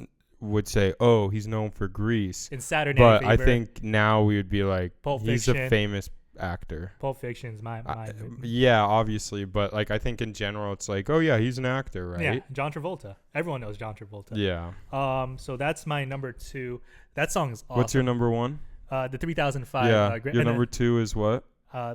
would say, "Oh, he's known for Grease." In Saturday Night Fever. But I think now we would be like, Pulp he's Fiction. a famous actor. Pulp Fiction's my yeah, obviously, but like I think in general it's like, oh yeah, he's an actor, right? Yeah, John Travolta. Everyone knows John Travolta. Yeah. So that's my number 2. That song is awesome. What's your number 1? The 3005. Yeah. Your number 2 is what?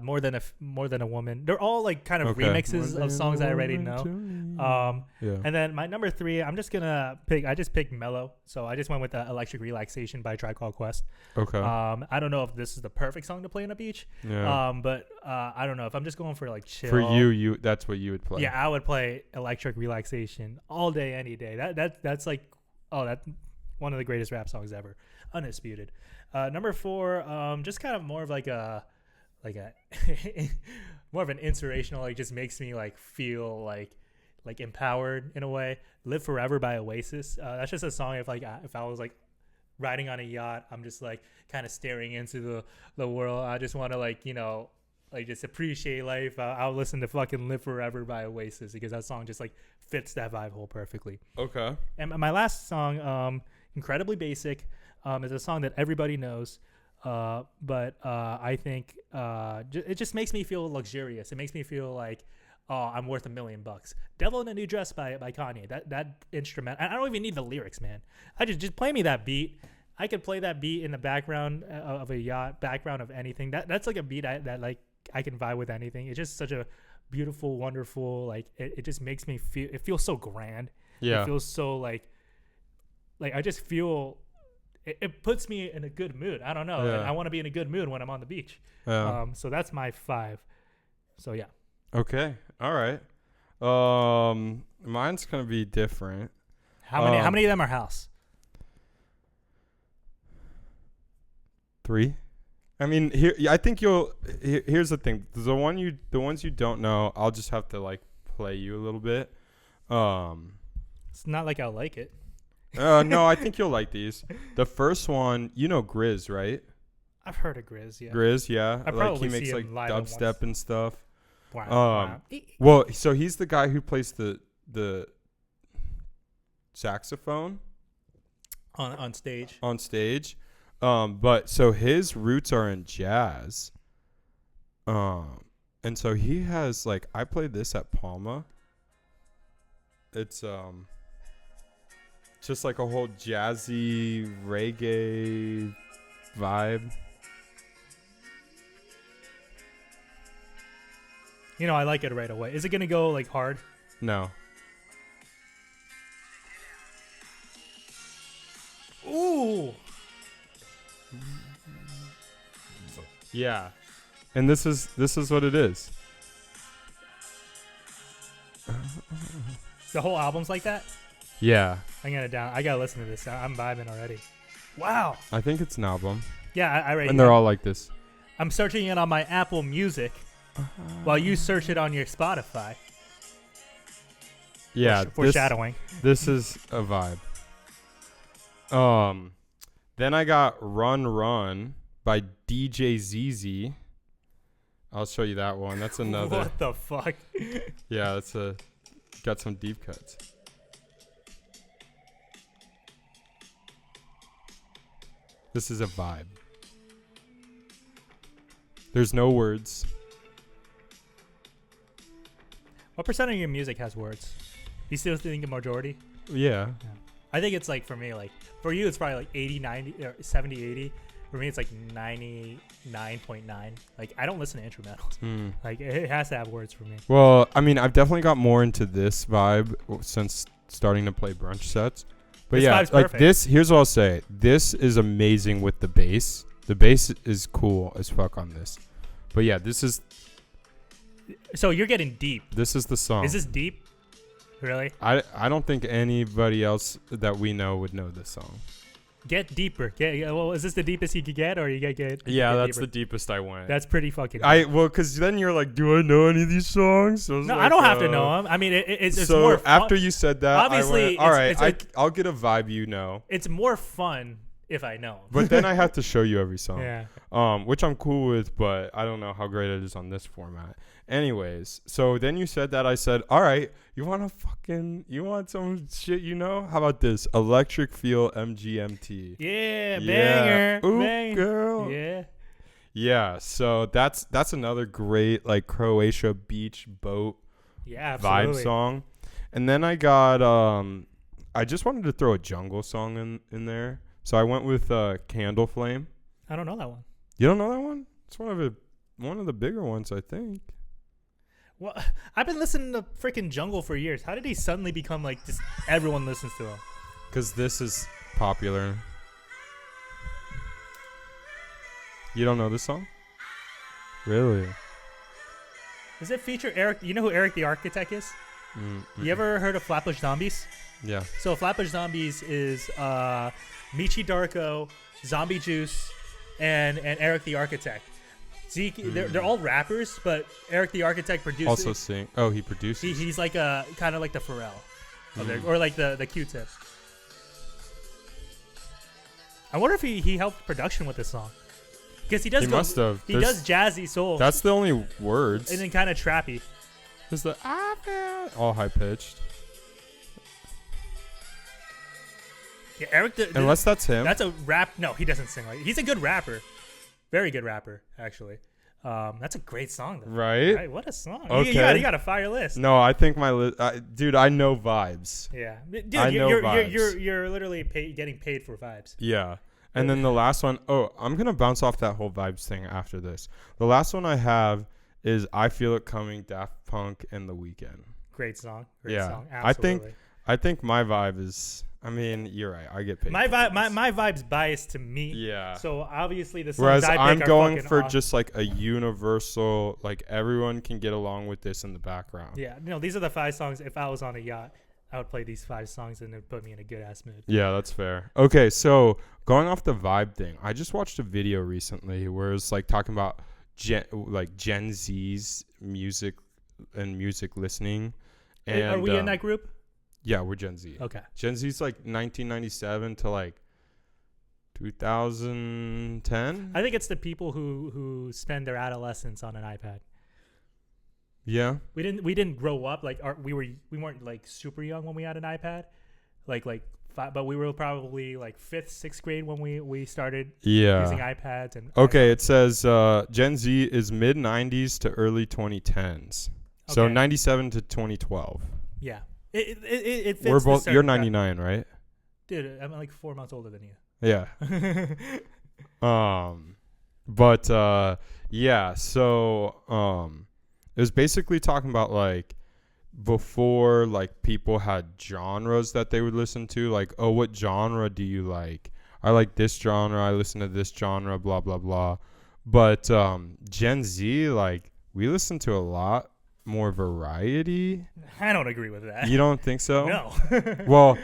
More than a Woman. They're all like kind of remixes of songs I already know. Yeah. And then my number 3, I'm just gonna pick. I just picked Mellow, so I just went with Electric Relaxation by Tribe Called Quest. Okay. I don't know if this is the perfect song to play on a beach. Yeah. But I don't know if I'm just going for like chill. For you, that's what you would play. Yeah, I would play Electric Relaxation all day, any day. That's like, that one of the greatest rap songs ever, undisputed. Number 4, just kind of more of like a more of an inspirational, like just makes me like feel like like empowered in a way. Live Forever by Oasis. That's just a song if I was like riding on a yacht, I'm just like kind of staring into the world. I just want to like, like just appreciate life. I'll listen to fucking Live Forever by Oasis because that song just like fits that vibe hole perfectly. Okay. And my last song, incredibly basic, is a song that everybody knows. But I think it just makes me feel luxurious. It makes me feel like, oh, I'm worth $1 million. Devil in a New Dress by Kanye. That instrument. I don't even need the lyrics, man. I just play me that beat. I could play that beat in the background of a yacht, background of anything. That's like a beat that like I can vibe with anything. It's just such a beautiful, wonderful, like it just makes me feel. It feels so grand. Yeah. It feels so like I just feel. It puts me in a good mood. I don't know. Yeah. And I want to be in a good mood when I'm on the beach. Yeah. So that's my 5. So yeah. Okay. All right. Mine's gonna be different. How many of them are house? 3. I mean, I think here's the thing. The ones you don't know, I'll just have to like play you a little bit. It's not like I'll like it. No, I think you'll like these. The first one, Grizz, right? I've heard of Grizz, yeah. Grizz, yeah. I Like probably he makes see like him live dubstep and stuff. Wow. Well, so he's the guy who plays the saxophone on stage. On stage. But so his roots are in jazz. And so he has like I played this at Palma. It's just like a whole jazzy reggae vibe. I like it right away. Is it gonna go like hard? No. Ooh. Yeah. And this is what it is. The whole album's like that? Yeah. I gotta listen to this. I'm vibing already. Wow. I think it's an album. Yeah, I read it. And they're all like this. I'm searching it on my Apple Music while you search it on your Spotify. Yeah. Foreshadowing. This is a vibe. Then I got Run Run by DJ ZZ. I'll show you that one. That's another. What the fuck? Yeah, got some deep cuts. This is a vibe. There's no words. What percent of your music has words? You still think a majority? Yeah. I think it's like for me, like for you, it's probably like 80, 90, or 70, 80. For me, it's like 99.9. Like I don't listen to instrumentals. Like it has to have words for me. Well, I mean, I've definitely got more into this vibe since starting to play brunch sets. But yeah, like perfect. this, here's what I'll say. This is amazing with the bass. The bass is cool as fuck on this. But yeah, this is... So you're getting deep. This is the song. Is this deep? Really? I don't think anybody else that we know would know this song. Get deeper. Well, is this the deepest you could get, or you get? Yeah, that's deeper? the deepest I went. That's pretty fucking. Because then you're like, do I know any of these songs? So no, like, I don't have to know them. I mean, it's so more fun. after you said that, obviously, all right, I'll get a vibe. It's more fun if I know. But then I have to show you every song. Yeah. Which I'm cool with, but I don't know how great it is on this format. Anyways, so then you said that. I said, all right, you want some shit, How about this? Electric Feel MGMT. Yeah, banger. Ooh, banger. Girl. Yeah. Yeah, so that's another great like Croatia beach boat vibe song. And then I got I just wanted to throw a jungle song in there. So I went with Candle Flame. I don't know that one. You don't know that one? It's one of the bigger ones, I think. Well, I've been listening to freaking Jungle for years. How did he suddenly become like just everyone listens to him? Because this is popular. You don't know this song? Really? Does it feature Eric? You know who Eric the Architect is? You ever heard of Flatbush Zombies? Yeah. So Flatbush Zombies is Michi Darko, Zombie Juice, and Eric the Architect. Zeke, they're all rappers, but Eric the Architect produces. Also sing. Oh, he produces. He's like a kind of like the Pharrell, or like the Q-Tip. I wonder if he helped production with this song, because he does. He must have. He does jazzy soul. That's the only words. And then kind of trappy. Is the all high pitched? Yeah, Eric. Unless that's him. That's a rap. No, he doesn't sing like. He's a good rapper, very good rapper actually. That's a great song, though. Right? What a song. Okay. You got a fire list. No, I think my list. Dude, I know vibes. Yeah, dude, vibes. You're literally getting paid for vibes. Yeah. And then the last one, I'm going to bounce off that whole vibes thing after this. The last one I have is I Feel It Coming, Daft Punk and The Weeknd. Great song. Song. Absolutely. I think my vibe is, I mean, you're right. I get paid. My vibe's biased to me. Yeah. So obviously the songs Whereas I pick I'm are going for awesome. just like a universal, like everyone can get along with this in the background. Yeah. These are the 5 songs. If I was on a yacht, I would play these 5 songs and it would put me in a good ass mood. Yeah, that's fair. Okay, so going off the vibe thing, I just watched a video recently where it's like talking about Gen Z's music and music listening. And are we in that group? Yeah, we're Gen Z. Okay. Gen Z's like 1997 to like 2010. I think it's the people who spend their adolescence on an iPad. Yeah. We didn't grow up like we weren't like super young when we had an iPad, but we were probably like 5th, 6th grade when we started using iPads and. Okay, it says Gen Z is mid 90s to early 2010s, so Okay. 97 to 2012. Yeah, it fits. We're the both. certain You're crowd. 99, right? Dude, I'm like 4 months older than you. Yeah. But yeah. So it was basically talking about like before like people had genres that they would listen to, like, oh, what genre do you like? I like this genre, I listen to this genre, blah blah blah. But Gen Z, like, we listen to a lot more variety. I don't agree with that. You don't think so? No. Well,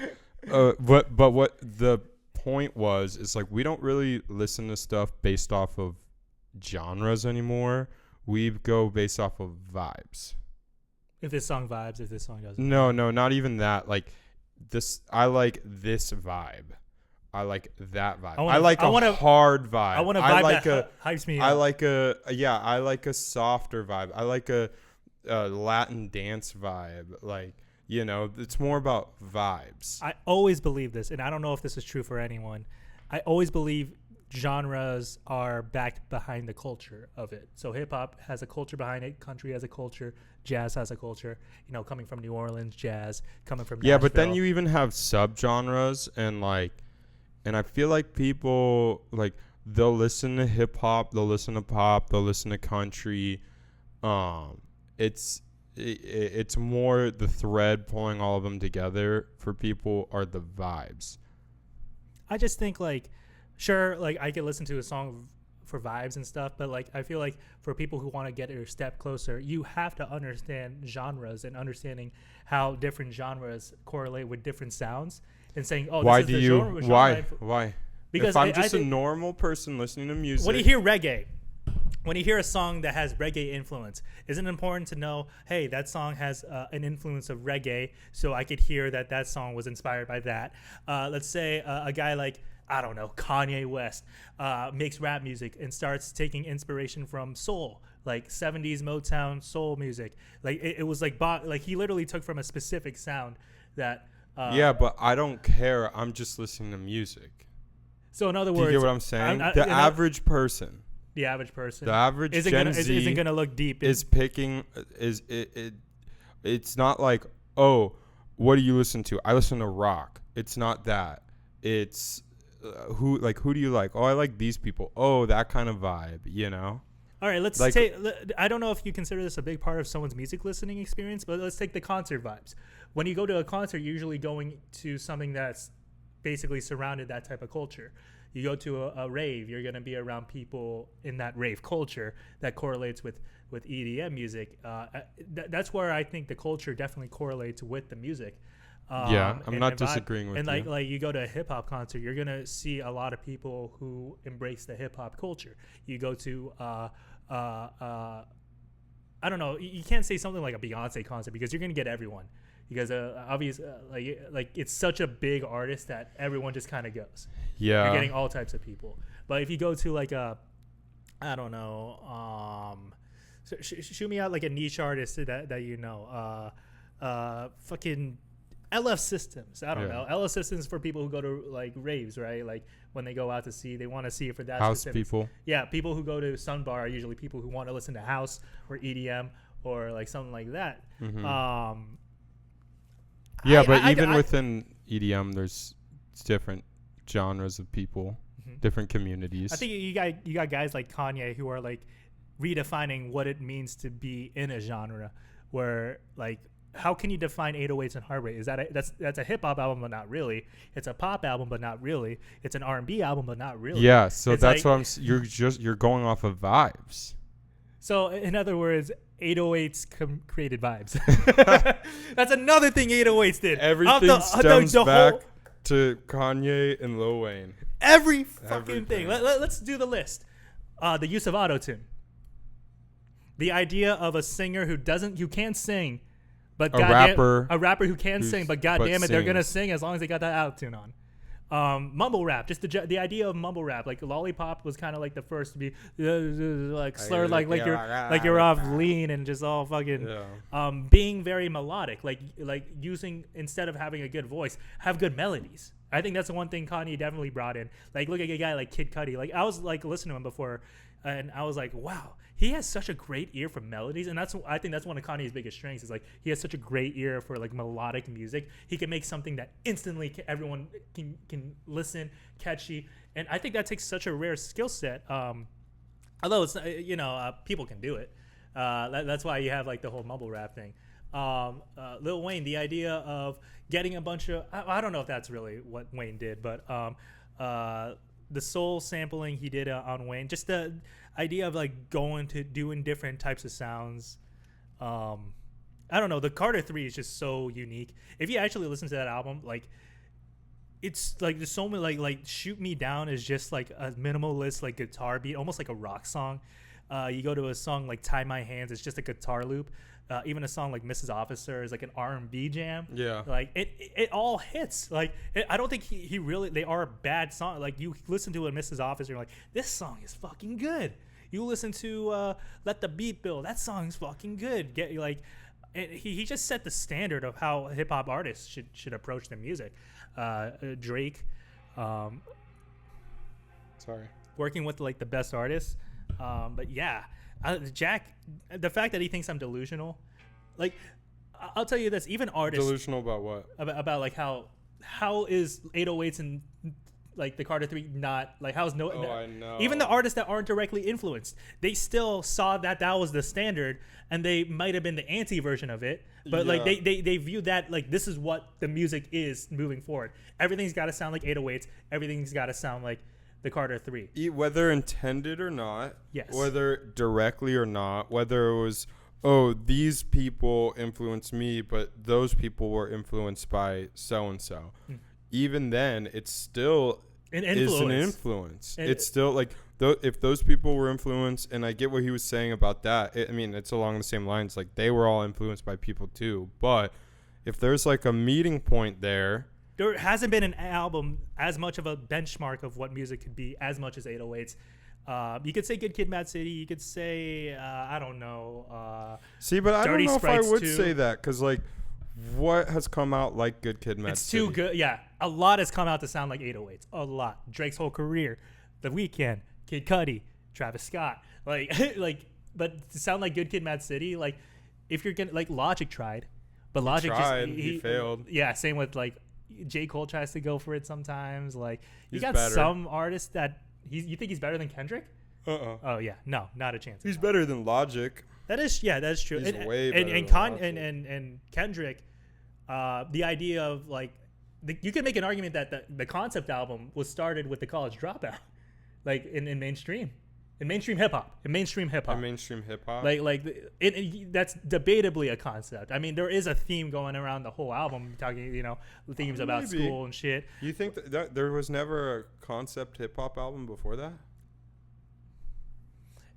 but what the point was is like we don't really listen to stuff based off of genres anymore. We go based off of vibes. If this song vibes, if this song doesn't. No, not even that. Like this, I like this vibe. I like that vibe. I like a hard vibe. I want a vibe that hypes me up. I like a softer vibe. I like a Latin dance vibe. Like, you know, it's more about vibes. I always believe this, and I don't know if this is true for anyone. I always believe genres are backed behind the culture of it. So hip hop has a culture behind it. Country has a culture. Jazz has a culture. You know, coming from New Orleans, jazz coming from yeah, but then Nashville. you even have subgenres and I feel like people like they'll listen to hip hop, they'll listen to pop, they'll listen to country. It's more the thread pulling all of them together for people are the vibes. I just think like, sure, like I could listen to a song for vibes and stuff, but like I feel like for people who want to get a step closer, you have to understand genres and understanding how different genres correlate with different sounds and saying, oh, why this do is the you genre. why? Because if I'm I just a think normal person listening to music, when you hear reggae, when you hear a song that has reggae influence, isn't it important to know, hey, that song has an influence of reggae, so I could hear that song was inspired by that. Let's say a guy like, I don't know, Kanye West makes rap music and starts taking inspiration from soul, like 70s Motown soul music. Like it was like he literally took from a specific sound that. Yeah, but I don't care. I'm just listening to music. So in other Do words, you get what I'm saying? The average person, the average person, the average Gen Z isn't gonna look deep. Is picking is it. It's not like, oh, what do you listen to? I listen to rock. It's not that. It's who do you like? Oh, I like these people. Oh, that kind of vibe. You know. All right, let's take. I don't know if you consider this a big part of someone's music listening experience, but let's take the concert vibes. When you go to a concert, you're usually going to something that's basically surrounded that type of culture. You go to a rave, you're going to be around people in that rave culture that correlates with EDM music. That's where I think the culture definitely correlates with the music. Yeah, I'm not disagreeing with you. And like you go to a hip hop concert, you're gonna see a lot of people who embrace the hip hop culture. You go to I don't know. You can't say something like a Beyonce concert because you're gonna get everyone. Because obviously, like it's such a big artist that everyone just kind of goes. Yeah, you're getting all types of people. But if you go to like a, I don't know, shoot me out like a niche artist that you know, fucking LF Systems. I don't know. LF Systems for people who go to like raves, right? Like when they go out to see, they want to see it for that. House specifics. people. Yeah, people who go to Sun Bar are usually people who want to listen to house or EDM or like something like that. Mm-hmm. But even within EDM, there's different genres of people, different communities. I think you got guys like Kanye who are like redefining what it means to be in a genre. Where like, how can you define 808s and Heartbreak? Is that's a hip hop album, but not really. It's a pop album, but not really. It's an R&B album, but not really. Yeah, so it's that's like, what you're going off of vibes. So in other words, 808s created vibes. That's another thing 808s did. Everything stems back to Kanye and Lil Wayne. Every fucking thing. Let's do the list. The use of autotune. The idea of a singer who can't sing, but a rapper who can sing, but goddamn it, they're gonna sing as long as they got that autotune on. Mumble rap, just the idea of mumble rap, like Lollipop was kind of like the first to be like slurred, like you're off lean and just all fucking being very melodic, like using, instead of having a good voice, have good melodies. I think that's the one thing Kanye definitely brought in. Like look at a guy like Kid Cudi. Like I was like listening to him before, and I was like, wow, he has such a great ear for melodies, and I think that's one of Kanye's biggest strengths. Is like he has such a great ear for like melodic music. He can make something that instantly everyone can listen, catchy, and I think that takes such a rare skill set. Although it's people can do it. That's why you have like the whole mumble rap thing. Lil Wayne, the idea of getting a bunch of I don't know if that's really what Wayne did, but the soul sampling he did on Wayne, just the idea of like going to doing different types of sounds. I don't know, the Carter 3 is just so unique. If you actually listen to that album, like it's like there's so many like Shoot Me Down is just like a minimalist like guitar beat, almost like a rock song. You go to a song like Tie My Hands, it's just a guitar loop. Even a song like Mrs. Officer is like an R&B jam. Yeah, like it all hits. Like I don't think he really, they are a bad song. Like you listen to a Mrs. Officer, you're like, this song is fucking good. You listen to Let the Beat Build, that song is fucking good. He just set the standard of how hip hop artists should approach their music. Drake, working with like the best artists. But yeah. Jack, the fact that he thinks I'm delusional, like I'll tell you this, even artists delusional about what? About like how is 808s and like the Carter 3 not like how's no? Oh, I know. Even the artists that aren't directly influenced, they still saw that was the standard, and they might have been the anti version of it, but like they view that like this is what the music is moving forward. Everything's got to sound like 808s. Everything's got to sound like the Carter 3. Whether intended or not, yes. Whether directly or not, whether it was, these people influenced me, but those people were influenced by so-and-so. Even then, it's still an influence. It's still like, if those people were influenced, and I get what he was saying about that. It's along the same lines. Like, they were all influenced by people too. But if there's like a meeting point there hasn't been an album as much of a benchmark of what music could be as much as 808s. You could say Good Kid, Mad City. You could say, I don't know. But I don't know Sprites if I would say that, because like, what has come out like Good Kid, Mad City? It's too good. Yeah, a lot has come out to sound like 808s. A lot. Drake's whole career, The Weeknd, Kid Cudi, Travis Scott. But to sound like Good Kid, Mad City, like if you're gonna, like, Logic tried, but Logic he failed. Yeah, same with like J. Cole tries to go for it sometimes. Like you got better. Some artists that you think he's better than Kendrick? Oh yeah, no, not a chance. He's better than Logic. That is true. He's way better and Kendrick, the idea of like you could make an argument that the concept album was started with the College Dropout, like in mainstream. In mainstream hip hop. Like that's debatably a concept. I mean, there is a theme going around the whole album, talking, themes about school and shit. You think that there was never a concept hip hop album before that?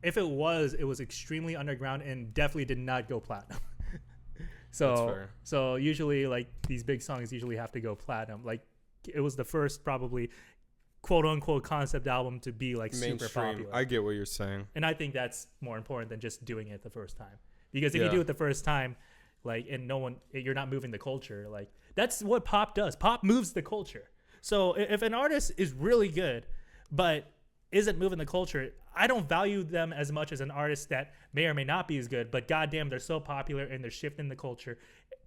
if it was extremely underground and definitely did not go platinum. That's fair. So usually like these big songs usually have to go platinum. Like it was the first probably quote unquote concept album to be like Mainstream. super popular. I get what you're saying. And I think that's more important than just doing it the first time. Because if you do it the first time, like, and you're not moving the culture. Like that's what pop does. Pop moves the culture. So if an artist is really good, but isn't moving the culture, I don't value them as much as an artist that may or may not be as good, but goddamn, they're so popular and they're shifting the culture.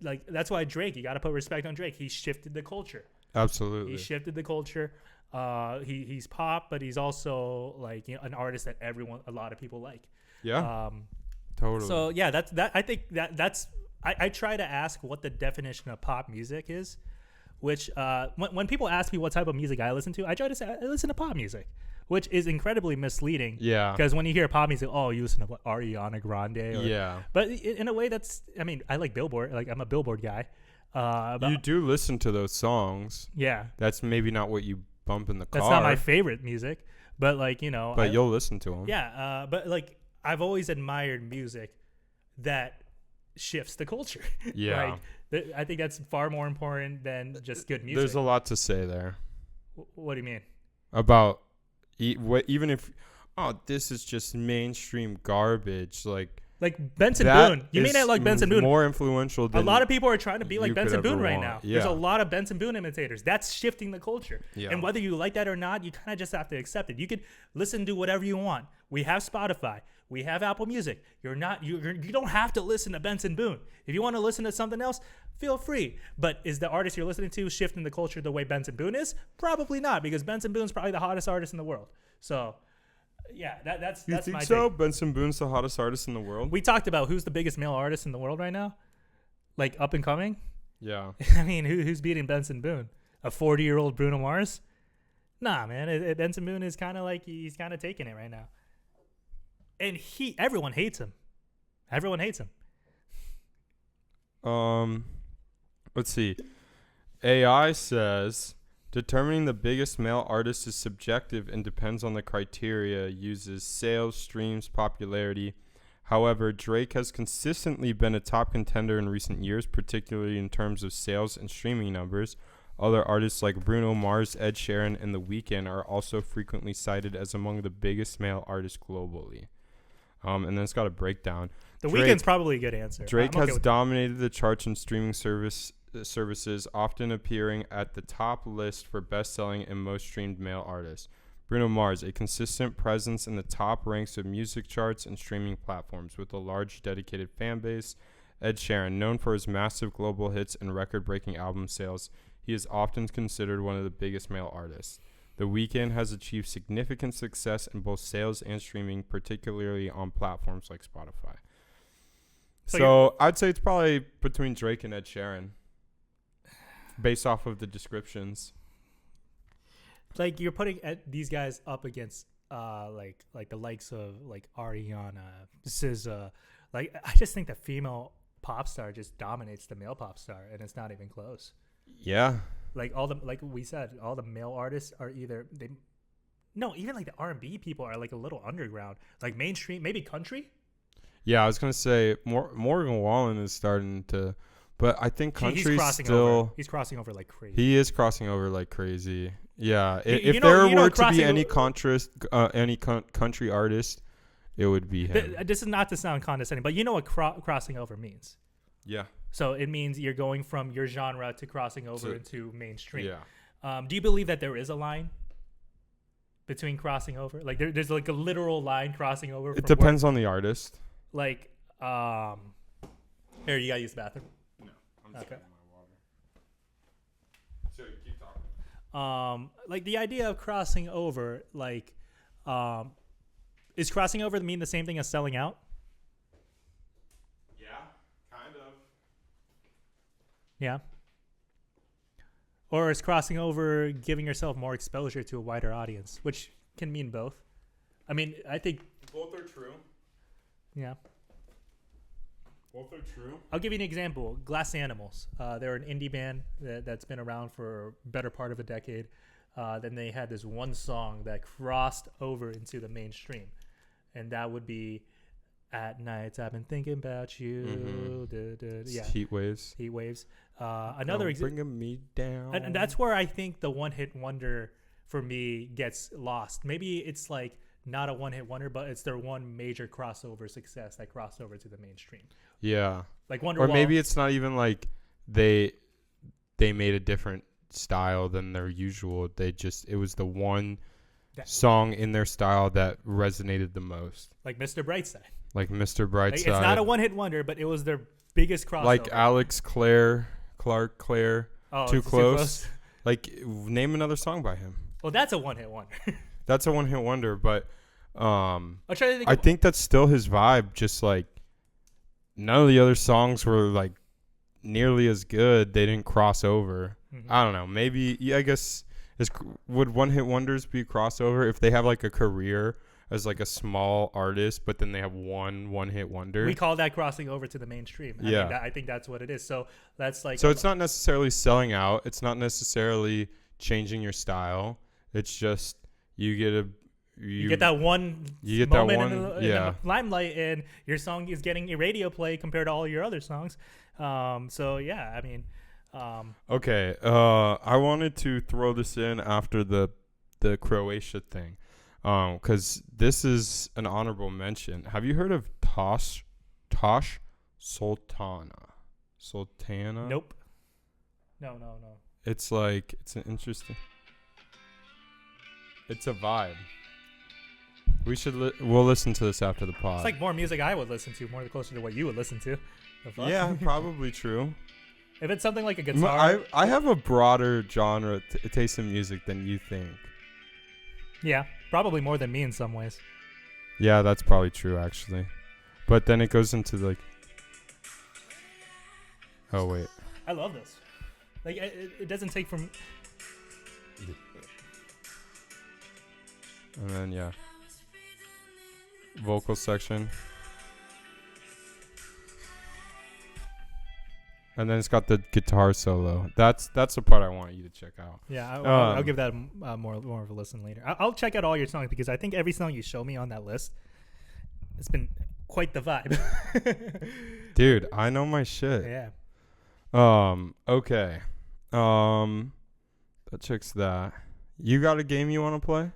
Like that's why Drake, you got to put respect on Drake. He shifted the culture. Absolutely. He shifted the culture. He's pop, but he's also like, you know, an artist that a lot of people like. Yeah. Totally. So yeah, I think that's I try to ask what the definition of pop music is, which when people ask me what type of music I listen to, I try to say I listen to pop music, which is incredibly misleading. Yeah. Because when you hear pop music, oh, you listen to what, Ariana Grande. Yeah. But in a way, I mean, I like Billboard. Like I'm a Billboard guy. You do listen to those songs. Yeah. That's maybe not what you bump in the car. That's not my favorite music, but like, you know. But you'll listen to them. Yeah. But like I've always admired music that shifts the culture. Yeah. Like, I think that's far more important than just good music. There's a lot to say there. What do you mean? About even if, this is just mainstream garbage. Like Benson Boone. You may not like Benson Boone. More influential than a lot of people are trying to be like Benson Boone right want. now. Yeah. There's a lot of Benson Boone imitators. That's shifting the culture. Yeah. And whether you like that or not, you kind of just have to accept it. You could listen to whatever you want. We have Spotify. We have Apple Music. You don't have to listen to Benson Boone. If you want to listen to something else, feel free. But is the artist you're listening to shifting the culture the way Benson Boone is? Probably not, because Benson Boone's probably the hottest artist in the world. So, yeah, that's you think my so? take. Benson Boone's the hottest artist in the world? We talked about who's the biggest male artist in the world right now, like up and coming. Yeah. I mean, who's beating Benson Boone? A 40-year-old Bruno Mars? Nah, man. Benson Boone is kind of like he's kind of taking it right now. And everyone hates him. Everyone hates him. Let's see. AI says determining the biggest male artist is subjective and depends on the criteria, uses sales, streams, popularity. However, Drake has consistently been a top contender in recent years, particularly in terms of sales and streaming numbers. Other artists like Bruno Mars, Ed Sheeran, and The Weeknd are also frequently cited as among the biggest male artists globally. And then it's got a breakdown. The Weeknd's probably a good answer. Drake has dominated the charts and streaming services, often appearing at the top list for best-selling and most streamed male artists. Bruno Mars, a consistent presence in the top ranks of music charts and streaming platforms with a large dedicated fan base. Ed Sheeran, known for his massive global hits and record-breaking album sales, he is often considered one of the biggest male artists. The Weeknd has achieved significant success in both sales and streaming, particularly on platforms like Spotify. So I'd say it's probably between Drake and Ed Sheeran, based off of the descriptions. Like you're putting these guys up against like the likes of like Ariana, SZA. Like I just think the female pop star just dominates the male pop star, and it's not even close. Yeah. Like like we said, all the male artists are either even like the R&B people are like a little underground, like mainstream, maybe country. Yeah, I was gonna say Morgan Wallen is starting to, but I think country's still he's crossing over like crazy. He is crossing over like crazy. Yeah, if there were to be any country artist, it would be him. This is not to sound condescending, but you know what crossing over means. Yeah. So it means you're going from your genre to crossing over into mainstream. Yeah. Do you believe that there is a line between crossing over? Like there's like a literal line crossing over? It depends on the artist. Like, here, you gotta use the bathroom. No, I'm just getting my water. So you keep talking. Like the idea of crossing over, like, is crossing over mean the same thing as selling out? Yeah. Or is crossing over giving yourself more exposure to a wider audience, which can mean both? I mean, I think both are true. Yeah. Both are true. I'll give you an example. Glass Animals. They're an indie band that's been around for a better part of a decade. Then they had this one song that crossed over into the mainstream. and that would be At Nights I've Been Thinking About You. Yeah, Heat Waves. Heat Waves. Another bringing me down. And that's where I think the one hit wonder for me gets lost. Maybe it's like not a one hit wonder, but it's their one major crossover success that crossed over to the mainstream. Yeah. Like Wonderwall. Or maybe it's not even like they made a different style than their usual. It was the one song in their style that resonated the most. Like Mr. Brightside. Like Mr. Brightside. Like, it's not a one hit wonder, but it was their biggest crossover. Like Alex Clark Claire. Too Close. Like, name another song by him. Well, that's a one hit wonder. That's a one hit wonder, but I'm trying to think I think that's still his vibe. Just like none of the other songs were like nearly as good. They didn't cross over. Mm-hmm. I don't know. Maybe, yeah, I guess, would one hit wonders be crossover if they have like a career as like a small artist, but then they have one hit wonder? We call that crossing over to the mainstream. I think that's what it is. So that's like. So it's not necessarily selling out. It's not necessarily changing your style. It's just you get that one moment in the limelight, and your song is getting a radio play compared to all your other songs. So yeah, I mean. Okay. I wanted to throw this in after the Croatia thing, because this is an honorable mention. Have you heard of Tosh Sultana? Nope. No. It's like an interesting. It's a vibe. We'll listen to this after the pod. It's like more music I would listen to, more closer to what you would listen to. Yeah, probably true. If it's something like a guitar, I have a broader genre taste in music than you think. Yeah, probably more than me in some ways. Yeah, that's probably true actually. But then it goes into like. Oh wait. I love this. Like it doesn't take from. And then yeah. Vocal section. And then it's got the guitar solo. That's the part I want you to check out. Yeah, I'll give that more of a listen later. I'll check out all your songs because I think every song you show me on that list, it's been quite the vibe. Dude, I know my shit. Yeah. Okay. That checks that. You got a game you want to play?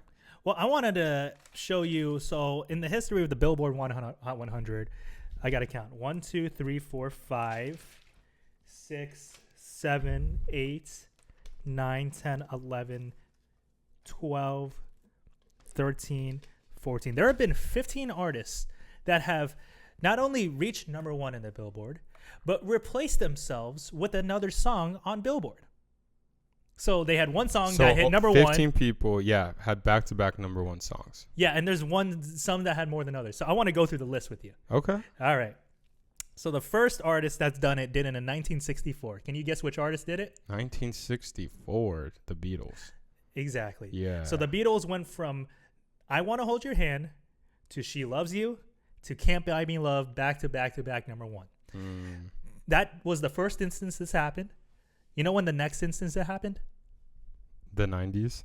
Well, I wanted to show you. So, in the history of the Billboard Hot 100, I got to count 1, 2, 3, 4, 5, 6, 7, 8, 9, 10, 11, 12, 13, 14. There have been 15 artists that have not only reached number 1 in the Billboard, but replaced themselves with another song on Billboard. So they had one song that hit number 1. 15 people, had back-to-back number 1 songs. Yeah, and there's some that had more than others. So I want to go through the list with you. Okay. All right. So the first artist that's done it did it in 1964. Can you guess which artist did it? 1964, the Beatles. Exactly. Yeah. So the Beatles went from I Want to Hold Your Hand to She Loves You to Can't Buy Me Love, back to back number 1. That was the first instance this happened. You know when the next instance that happened? The 90s?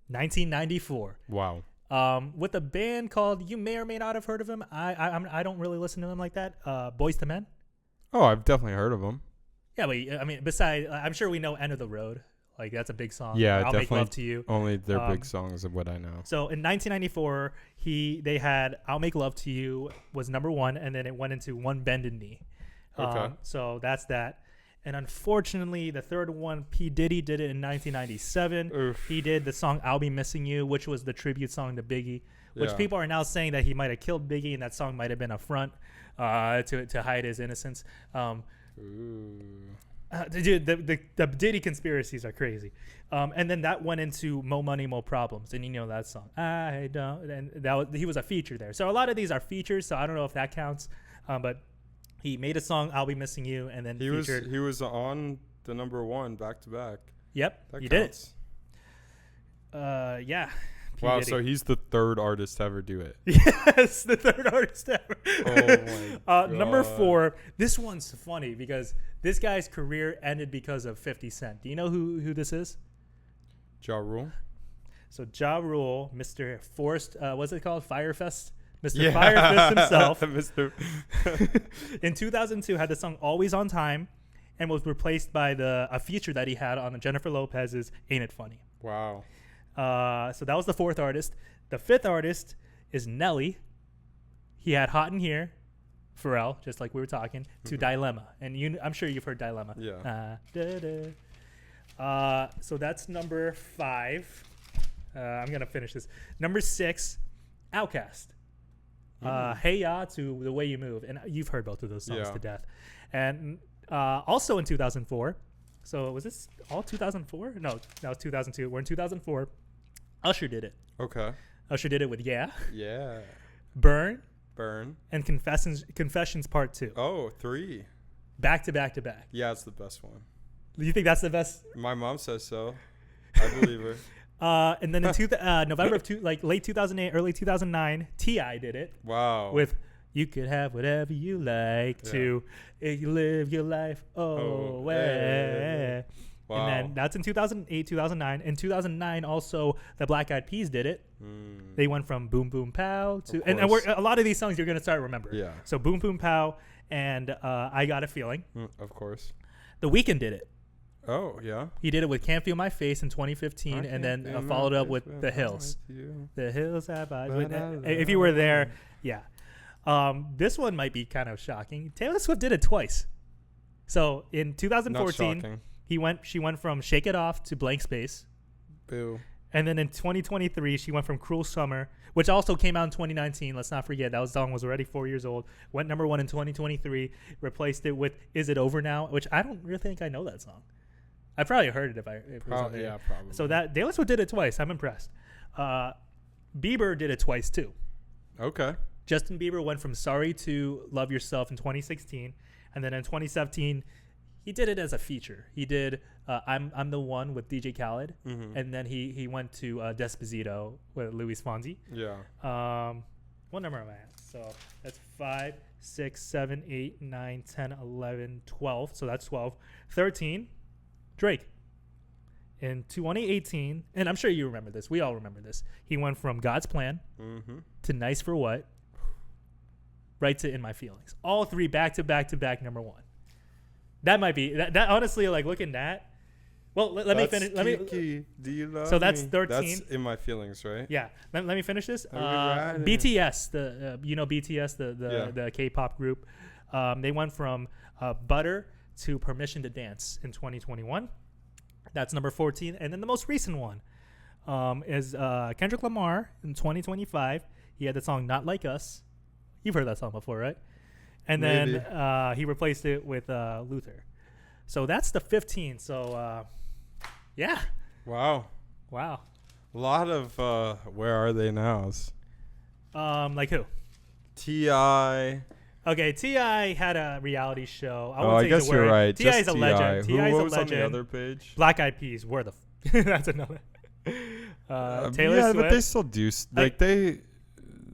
1994. Wow. With a band called, you may or may not have heard of them. I don't really listen to them like that. Boyz II Men. Oh, I've definitely heard of them. Yeah, but I mean, besides, I'm sure we know "End of the Road." Like that's a big song. Yeah, I'll definitely. Make Love to You. Only their big songs of what I know. So in 1994, they had "I'll Make Love to You" was number 1, and then it went into "One Bended Knee." Okay. So that's that. And unfortunately, the third one, P. Diddy did it in 1997. Oof. He did the song "I'll Be Missing You," which was the tribute song to Biggie, which people are now saying that he might have killed Biggie, and that song might have been a front to hide his innocence. Dude, the Diddy conspiracies are crazy. And then that went into "Mo Money, Mo Problems," and you know that song. I don't, and he was a feature there. So a lot of these are features. So I don't know if that counts, but. He made a song, "I'll Be Missing You," and then he was on the number 1 back to back. Yep, that you counts. Did it. Yeah. Wow, so he's the third artist to ever do it. Yes, the third artist ever. Oh my God. Number 4. This one's funny because this guy's career ended because of 50 Cent. Do you know who this is? Ja Rule. So Ja Rule, Mr. Forest, what's it called? Firefest Mr. Fire Fist himself. Mr. In 2002, had the song "Always on Time," and was replaced by a feature that he had on Jennifer Lopez's "Ain't It Funny." Wow. So that was the fourth artist. The fifth artist is Nelly. He had "Hot in Here," Pharrell, just like we were talking, to "Dilemma," and I'm sure you've heard "Dilemma." Yeah. So that's number 5. I'm gonna finish this. Number 6, Outkast. Hey Ya to "The Way You Move," and you've heard both of those songs to death. And also in 2004. So was this all 2004? No, that was 2002. We're in 2004. Usher did it. Okay. Usher did it with "Yeah," Yeah. Burn, and Confessions Part 2. Oh, 3. Back to back to back. Yeah, it's the best one. You think that's the best? My mom says so. I believe her. And then in November of late 2008, early 2009, T.I. did it. Wow. With "You Could Have Whatever You Like" to "You Live Your Life Way." Wow. And then that's in 2008, 2009. In 2009, also the Black Eyed Peas did it. They went from "Boom Boom Pow" to and a lot of these songs you're gonna start remembering. Yeah. So "Boom Boom Pow" and "I Got a Feeling." Of course. The Weeknd did it. Oh, yeah. He did it with "Can't Feel My Face" in 2015, and then followed up with "The Hills." The Hills have eyes. If you were there, yeah. This one might be kind of shocking. Taylor Swift did it twice. So in 2014, she went from "Shake It Off" to "Blank Space." Boo. And then in 2023, she went from "Cruel Summer," which also came out in 2019. Let's not forget that song was already 4 years old. Went number 1 in 2023. Replaced it with "Is It Over Now," which I don't really think I know that song. I probably heard it if it was on there. Yeah, probably. So that Taylor Swift did it twice. I'm impressed. Bieber did it twice too. Okay. Justin Bieber went from "Sorry" to "Love Yourself" in 2016, and then in 2017, he did it as a feature. He did "I'm the One" with DJ Khaled, and then he went to "Despacito" with Luis Fonsi. Yeah. What number am I at? So that's 5, 6, 7, 8, 9, 10, 11, 12. So that's 12. 13. Drake. In 2018, and I'm sure you remember this. We all remember this. He went from "God's Plan" to "Nice for What," right to "In My Feelings." All 3 back to back to back number 1. That might be that honestly, like looking at. Well, let me finish. Do you love so that's me? 13. That's "In My Feelings," right? Yeah. Let me finish this. BTS, BTS, the K-pop group. They went from "Butter" to "Permission to Dance" in 2021. That's number 14. And then the most recent one is Kendrick Lamar in 2025. He had the song "Not Like Us." You've heard that song before, right? And Maybe. then he replaced it with Luther. So that's the 15. So, yeah. Wow. Wow. A lot of "Where Are They Nows." Like who? T.I. Okay, T.I. had a reality show. I guess you're right. T.I. is a legend. T.I. is a was legend. on the other page? Black Eyed Peas were the. That's another. Taylor Swift. But they still do.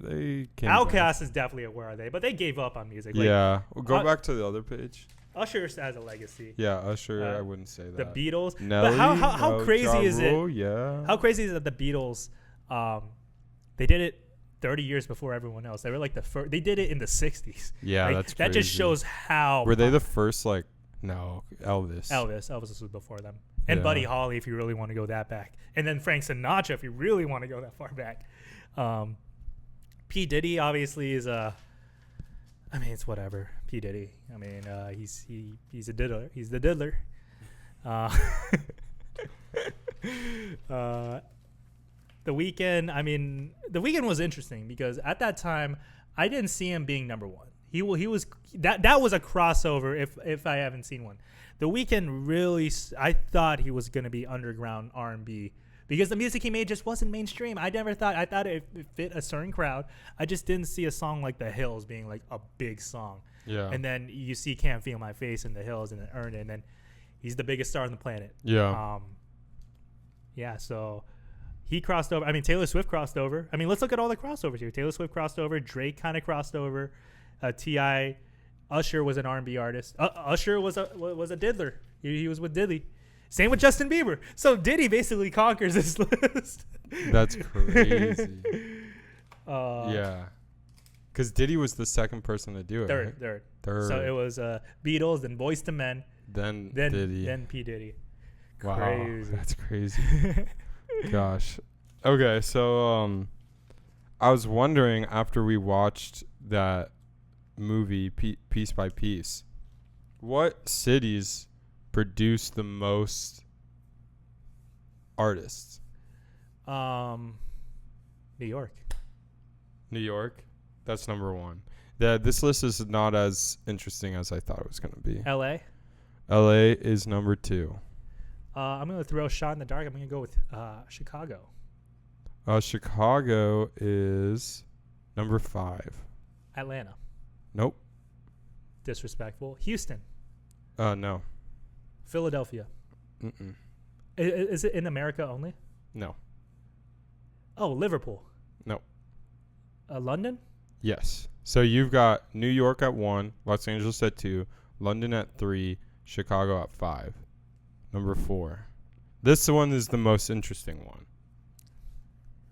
They came Outkast back. is definitely a "Where Are They," but they gave up on music. Yeah. Well, go back to the other page. Usher has a legacy. Yeah, Usher. I wouldn't say that. The Beatles. Nelly, but how crazy is it? Yeah. How crazy is it that the Beatles, they did it 30 years before everyone else. They were like the first. They did it in the 60s. Yeah, like, that's crazy. That just shows how. Were they the first? No, Elvis. Elvis was before them, and Buddy Holly, if you really want to go that back, and then Frank Sinatra, if you really want to go that far back. P. Diddy obviously is a. I mean, it's whatever. P. Diddy. I mean, he's a diddler. He's the diddler. The Weeknd. I mean, The Weeknd was interesting because at that time, I didn't see him being number 1. He was that was a crossover. If I haven't seen one, The Weeknd really. I thought he was gonna be underground R&B. Because the music he made just wasn't mainstream. I thought it fit a certain crowd. I just didn't see a song like The Hills being like a big song. Yeah. And then you see "Can't Feel My Face" in The Hills and then earned it. And then he's the biggest star on the planet. Yeah. Yeah. So he crossed over. I mean, Taylor Swift crossed over. I mean, let's look at all the crossovers here. Taylor Swift crossed over. Drake kind of crossed over. T.I. Usher was an R&B artist. Usher was a diddler. He was with Diddy. Same with Justin Bieber. So Diddy basically conquers this list. That's crazy. Yeah. Because Diddy was the second person to do it. Third. So it was Beatles, then Boyz II Men, then Diddy, then P Diddy. Wow, Crazy. that's crazy. Gosh. Okay, so I was wondering after we watched that movie Piece by Piece, what cities produce the most artists? New York. New York. That's number one. This list is not as interesting as I thought it was going to be. LA. LA is number 2. I'm going to throw a shot in the dark. I'm going to go with Chicago. Chicago is number 5. Atlanta. Nope. Disrespectful. Houston. No. Philadelphia. Mm-mm. Is it in America only? No. Oh, Liverpool. No. London? Yes. So you've got New York at 1, Los Angeles at 2, London at 3, Chicago at 5. Number 4. This one is the most interesting one.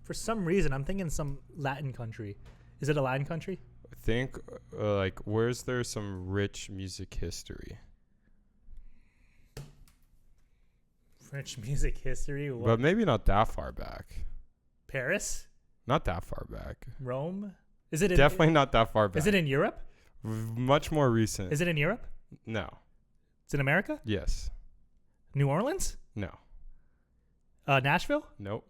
For some reason, I'm thinking some Latin country. Is it a Latin country? I think, where's there some rich music history? French music history? What? But maybe not that far back. Paris? Not that far back. Rome? Is it definitely not that far back? Is it in Europe? Much more recent. Is it in Europe? No. It's in America? Yes. New Orleans? No. Nashville? Nope.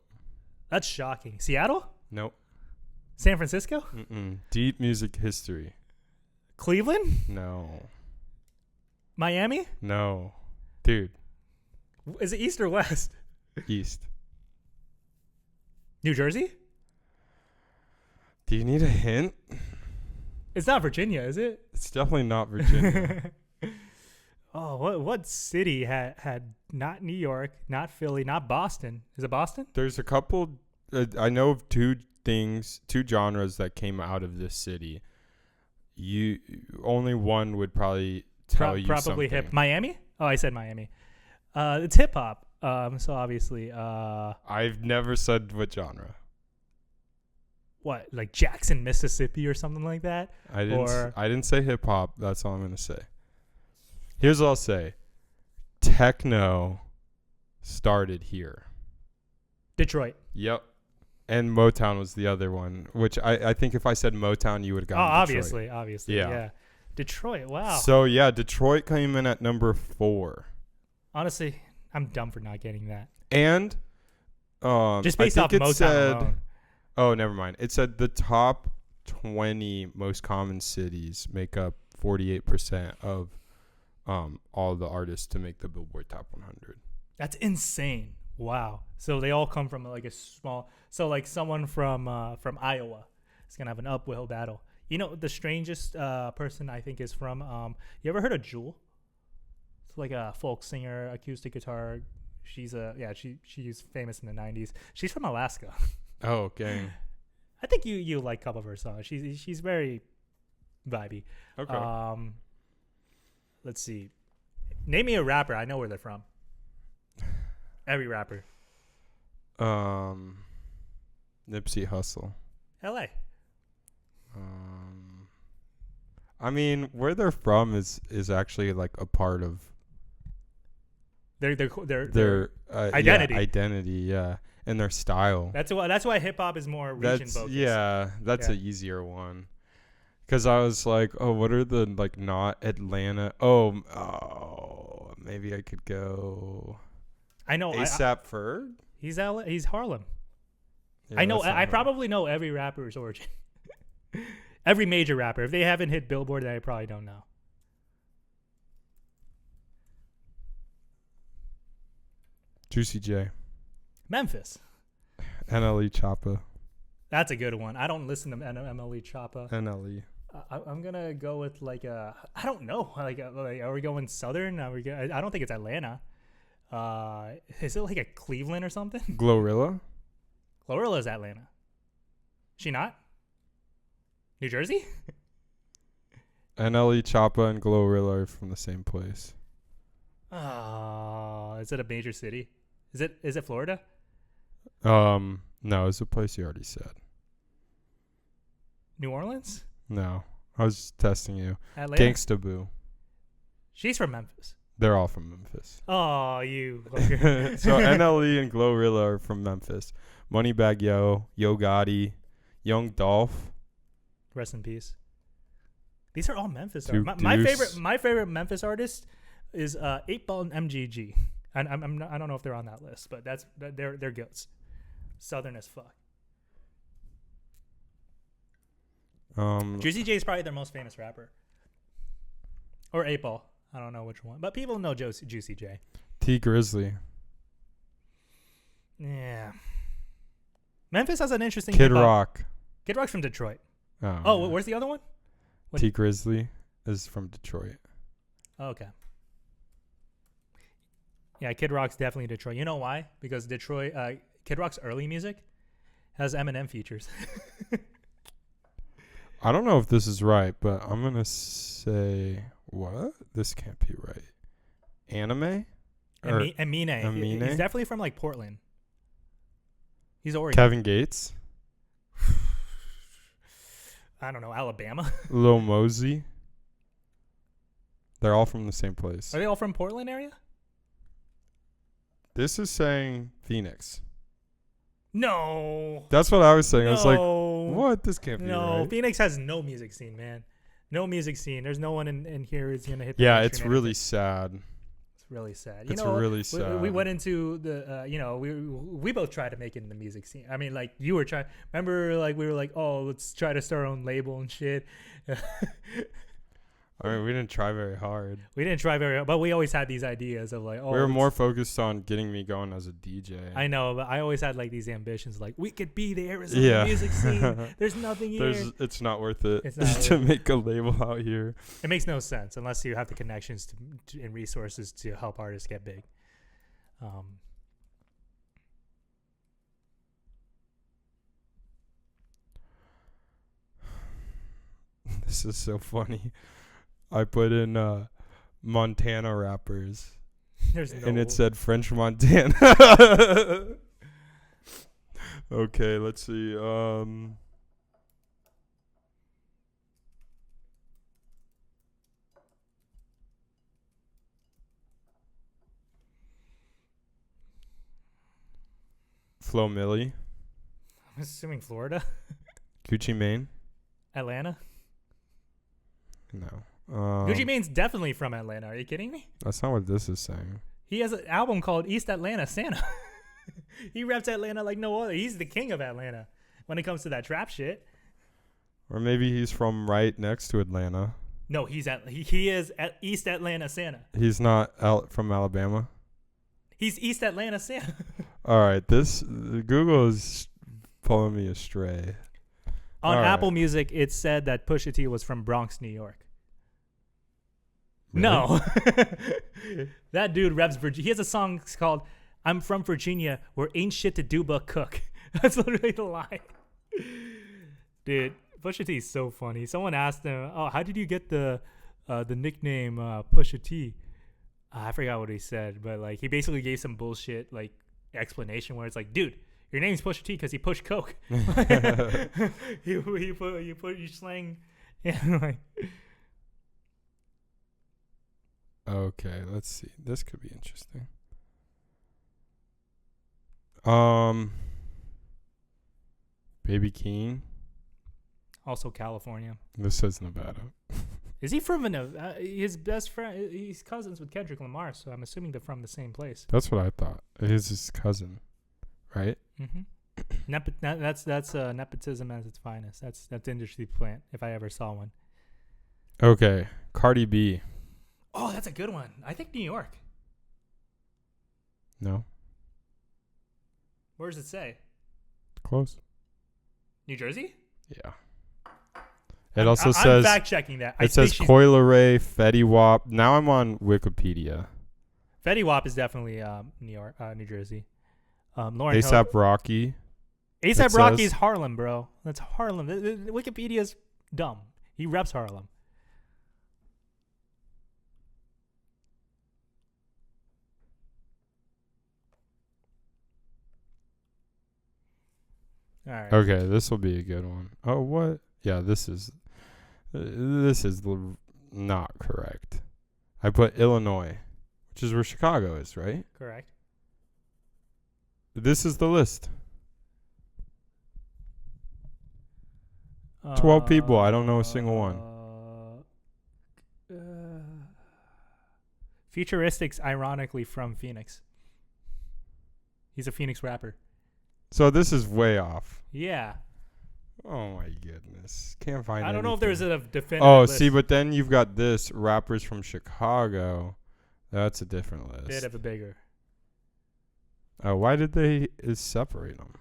That's shocking. Seattle? Nope. San Francisco? Mm-mm. Deep music history. Cleveland? No. Miami? No. Dude. Is it East or West? East. New Jersey? Do you need a hint? It's not Virginia, is it? It's definitely not Virginia. Oh, what city had not New York, not Philly, not Boston? Is it Boston? There's a couple. I know of two genres that came out of this city. Only one would probably tell you probably something. hip. Miami? Oh, I said Miami. It's hip hop. So obviously. I've never said what genre. What, like Jackson, Mississippi, or something like that? I didn't say hip hop. That's all I'm gonna say. Here's what I'll say. Techno started here. Detroit. Yep. And Motown was the other one, which I think if I said Motown, you would have gotten Detroit. Obviously. Yeah. Detroit, wow. So, yeah, Detroit came in at number 4. Honestly, I'm dumb for not getting that. And just based off Motown alone. Oh, never mind. It said the top 20 most common cities make up 48% of all the artists to make the Billboard Top 100. That's insane. Wow. So they all come from like a small. So like someone from Iowa is gonna have an uphill battle. You know, the strangest person I think is from. You ever heard of Jewel? It's like a folk singer, acoustic guitar. She's she's famous in the 90s. She's from Alaska. Oh, okay. I think you like a couple of her songs. She's very vibey. Okay. Let's see. Name me a rapper. I know where they're from. Every rapper. Nipsey Hussle. L.A. I mean, where they're from is actually like a part of their identity. Identity, yeah, and their style. That's why hip hop is more region focused. Yeah, that's an easier one. Because I was like, oh, what are the like not Atlanta? Oh, maybe I could go. I know ASAP Ferg. He's Harlem. Yeah, I know. I probably know every rapper's origin. Every major rapper. If they haven't hit Billboard, then I probably don't know. Juicy J. Memphis. NLE Choppa. That's a good one. I don't listen to NLE Choppa. NLE. I'm gonna go with like I don't know. Like are we going Southern? I don't think it's Atlanta. Is it like a Cleveland or something? Glorilla. Glorilla is Atlanta. She not? New Jersey? NLE Choppa and Glorilla are from the same place. Is it a major city? Is it Florida? No, it's a place you already said. New Orleans? No. I was just testing you. Atlanta. Gangsta Boo. She's from Memphis. They're all from Memphis. Oh, you. So NLE and Glorilla are from Memphis. Moneybagg Yo, Yo Gotti, Young Dolph. Rest in peace. These are all Memphis Duke artists. Deuce. My favorite Memphis artist is 8-Ball and MGG. I don't know if they're on that list, but they're goats. Southern as fuck. Juicy J is probably their most famous rapper. Or 8-Ball. I don't know which one. But people know Juicy J. T Grizzly. Yeah. Memphis has an interesting Kid hip-hop. Rock. Kid Rock's from Detroit. Oh, Where's the other one? What? T Grizzly is from Detroit. Oh, okay. Yeah, Kid Rock's definitely Detroit. You know why? Because Detroit, Kid Rock's early music has Eminem features. I don't know if this is right, but I'm going to say, what? This can't be right. Anime? Amine. He's definitely from like Portland. He's Oregon. Kevin Gates? I don't know, Alabama. Lil Mosey? They're all from the same place. Are they all from Portland area? This is saying Phoenix. No. That's what I was saying. No. I was like, what? This can't be right. Phoenix has no music scene, man. No music scene. There's no one in here who's going to hit the Yeah, mainstream it's really anything. sad. It's really sad. It's really sad. We went into the, we both tried to make it in the music scene. I mean, like, you were trying, remember, like, we were like, oh, let's try to start our own label and shit. I mean, we didn't try very hard. We didn't try very hard, but we always had these ideas of like, oh. We were more focused on getting me going as a DJ. I know, but I always had like these ambitions, like we could be the Arizona music scene. There's nothing here. It's not worth it It's not to make a label out here. It makes no sense unless you have the connections and resources to help artists get big. This is so funny. I put in Montana rappers. And it said French Montana. Okay, let's see. Flo Milli. I'm assuming Florida. Gucci Mane. Atlanta. No. Gucci Mane's definitely from Atlanta. Are you kidding me? That's not what this is saying. He has an album called East Atlanta Santa. He reps Atlanta like no other. He's the king of Atlanta when it comes to that trap shit. Or maybe he's from right next to Atlanta. No, he is at East Atlanta Santa. He's not out from Alabama. He's East Atlanta Santa. All right, Google is pulling me astray. On All Apple right. Music, it said that Pusha T was from Bronx, New York. Really? No. That dude reps Virginia. He has a song called I'm from Virginia where ain't shit to do but cook. That's literally the line. Dude, Pusha T is so funny. Someone asked him, oh, how did you get the nickname Pusha T? I forgot what he said, but like he basically gave some bullshit like explanation where it's like, dude, your name's Pusha T because he pushed coke. you put your slang. Yeah, like. Okay, let's see. This could be interesting. Baby Keem. Also California. This says Nevada. Is he from his best friend? He's cousins with Kendrick Lamar, so I'm assuming they're from the same place. That's what I thought. He's his cousin, right? Mm-hmm. That's nepotism at its finest. That's industry plant if I ever saw one. Okay, Cardi B. Oh, that's a good one. I think New York. No, Where does it say? close. New Jersey? Yeah. It also says I'm fact checking that. It says Coi Leray, Fetty Wap. Now I'm on Wikipedia. Fetty Wap is definitely New York, New Jersey. Lauren ASAP Rocky. ASAP Rocky is Harlem, bro. That's Harlem. The Wikipedia's dumb. He reps Harlem. All right. Okay, this will be a good one. Oh, what? Yeah, this is. This is not correct. I put Illinois, which is where Chicago is, right? Correct. This is the list. 12 people. I don't know a single one. Futuristics, ironically, from Phoenix. He's a Phoenix rapper. So this is way off. Yeah. Oh my goodness. Can't find I don't know if anything. there's a definitive list. See, but then you've got this rappers from Chicago. That's a different list. Bit of a bigger. Oh, why did they separate them?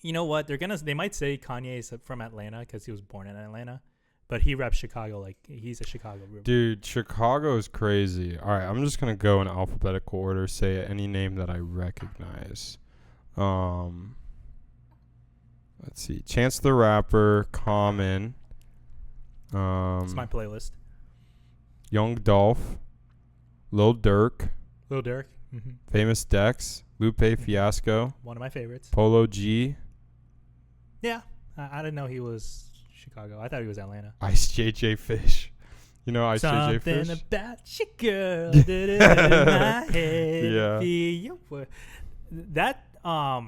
You know what? They might say Kanye is from Atlanta because he was born in Atlanta, but he reps Chicago like he's a Chicago rapper. Dude, Chicago is crazy. All right, I'm just gonna go in alphabetical order. Say any name that I recognize. Let's see. Chance the Rapper, Common. It's my playlist. Young Dolph, Lil Durk, Mm-hmm. Famous Dex, Lupe Fiasco, One of my favorites. Polo G. Yeah, I didn't know he was Chicago. I thought he was Atlanta. Ice JJ Fish. You know Ice JJ Fish? Something about you, girl. Did it in my head. Yeah. That I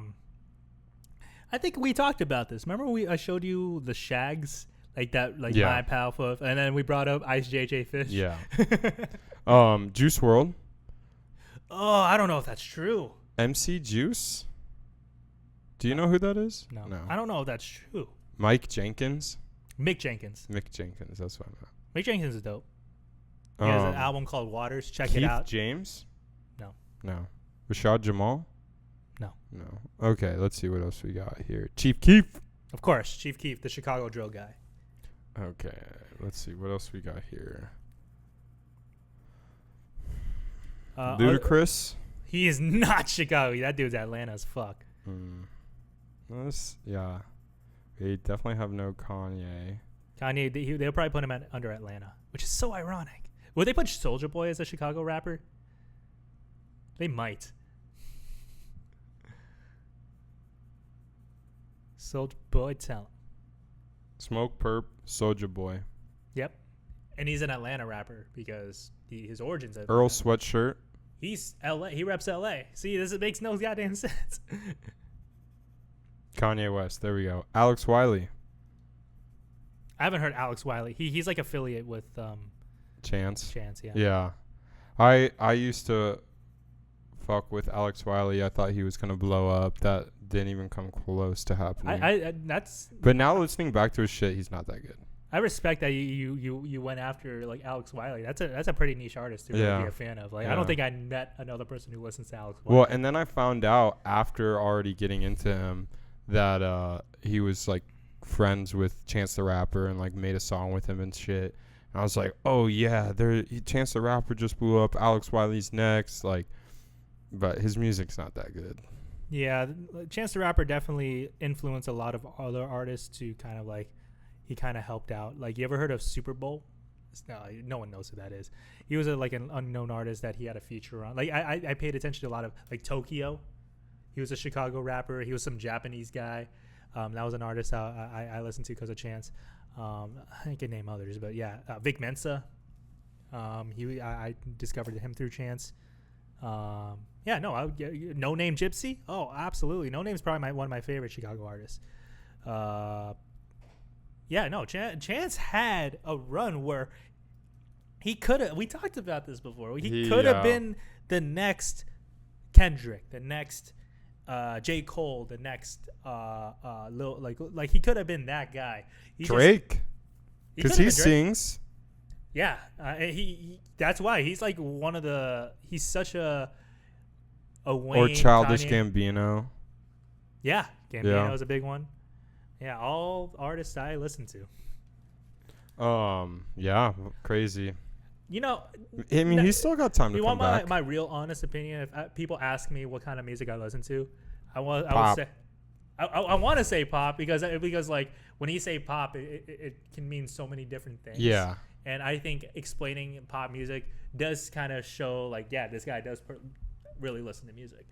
think we talked about this. Remember I showed you the Shags, like that, like My Powerful, and then we brought up Ice JJ Fish. Yeah. Juice WRLD. Oh, I don't know if that's true. MC Juice. Do you know who that is? No. I don't know if that's true. Mike Jenkins. Mick Jenkins. That's what I meant. Mick Jenkins is dope. He has an album called Waters. Check it out. Keith James? No. Rashad Jamal? No. Okay, let's see what else we got here. Chief Keef. Of course, Chief Keef, the Chicago drill guy. Okay, let's see what else we got here. Ludacris. He is not Chicago. That dude's Atlanta as fuck. Yeah. They definitely have no Kanye. Kanye, they'll probably put him under Atlanta, which is so ironic. Would they put Soulja Boy as a Chicago rapper? They might. Soulja Boy talent. Smoke Perp, Soulja Boy. Yep. And he's an Atlanta rapper because his origins are Earl Sweatshirt. He's LA. He reps LA. See, this makes no goddamn sense. Kanye West. There we go. Alex Wiley. I haven't heard Alex Wiley. He's like affiliate with Chance. Yeah. Yeah. I used to fuck with Alex Wiley. I thought he was gonna blow up. That didn't even come close to happening. But now listening back to his shit, he's not that good. I respect that you went after like Alex Wiley. That's a pretty niche artist to really be a fan of. Like I don't think I met another person who listens to Alex Wiley. Well, and then I found out after already getting into him that he was like friends with Chance the Rapper and like made a song with him and shit. And I was like, oh yeah, Chance the Rapper just blew up. Alex Wiley's next, like, but his music's not that good. Yeah, Chance the Rapper definitely influenced a lot of other artists to kind of like. He kind of helped out. Like, you ever heard of Super Bowl? No one knows who that is. He was like an unknown artist that he had a feature on. Like, I paid attention to a lot of like Tokyo. He was a Chicago rapper. He was some Japanese guy. That was an artist I listened to because of Chance. I can name others, but yeah, Vic Mensa. I discovered him through Chance. No Name Gypsy. Oh, absolutely. No Name's probably one of my favorite Chicago artists. Chance had a run where he could have. We talked about this before. He could have been the next Kendrick, the next J. Cole, the next he could have been that guy. Drake, because he sings. Yeah, he. That's why he's like one of the. He's such a Wayne, or Childish Kanye. Gambino. Yeah, Gambino is a big one. Yeah, all artists I listen to. Yeah, crazy. You know, I mean, he's still got time to come back. You want my real honest opinion? If people ask me what kind of music I listen to, I would say, I want to say pop because like when you say pop, it can mean so many different things. Yeah. And I think explaining pop music does kind of show like, yeah, this guy does really listen to music.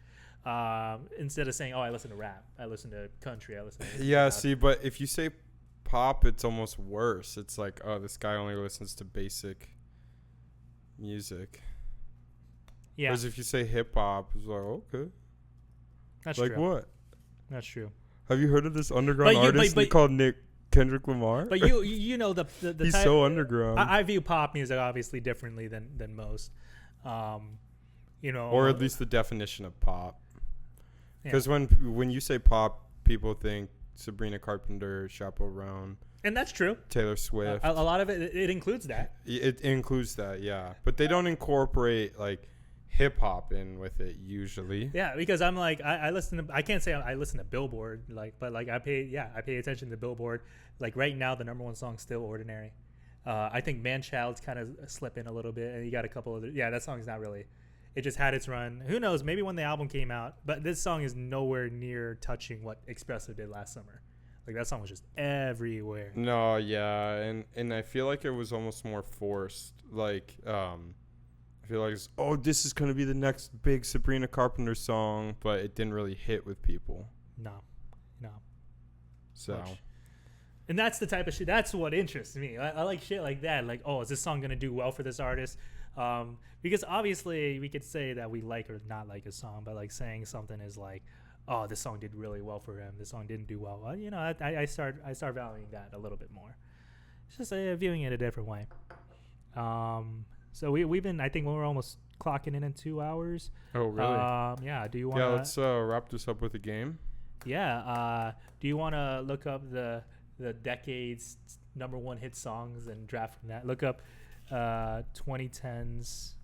Instead of saying, oh, I listen to rap, I listen to country, I listen to see, but if you say pop, it's almost worse. It's like, oh, this guy only listens to basic music. Yeah. Whereas if you say hip hop, it's like, okay. That's like true. what? That's true. Have you heard of this underground artist called Kendrick Lamar? But you know the he's type, so underground. I view pop music obviously differently than most. You know, or at least the definition of pop. Because when you say pop, people think Sabrina Carpenter, Chappelle Roan. And that's true. Taylor Swift. A lot of it includes that. It includes that, yeah. But they don't incorporate like hip hop in with it usually. Yeah, because I'm like I listen to, I can't say I listen to Billboard but I pay attention to Billboard. Like right now the number one song's still Ordinary. I think Man Child's kind of slipping a little bit, and you got a couple of that song's not really. It just had its run. Who knows? Maybe when the album came out, but this song is nowhere near touching what Espresso did last summer. Like that song was just everywhere. No, yeah, and I feel like it was almost more forced. Like I feel like this is gonna be the next big Sabrina Carpenter song, but it didn't really hit with people. No. So. Much. And that's the type of shit. That's what interests me. I like shit like that. Like, oh, is this song gonna do well for this artist? Because obviously we could say that we like or not like a song, but like saying something is like, oh, this song did really well for him. This song didn't do well. Well, you know, I start valuing that a little bit more. It's just viewing it a different way. So we've been. I think we're almost clocking in 2 hours. Oh, really? Yeah. Do you want? Yeah. Let's wrap this up with a game. Yeah. Do you want to look up the decade's number one hit songs and draft from that? Look up 2010's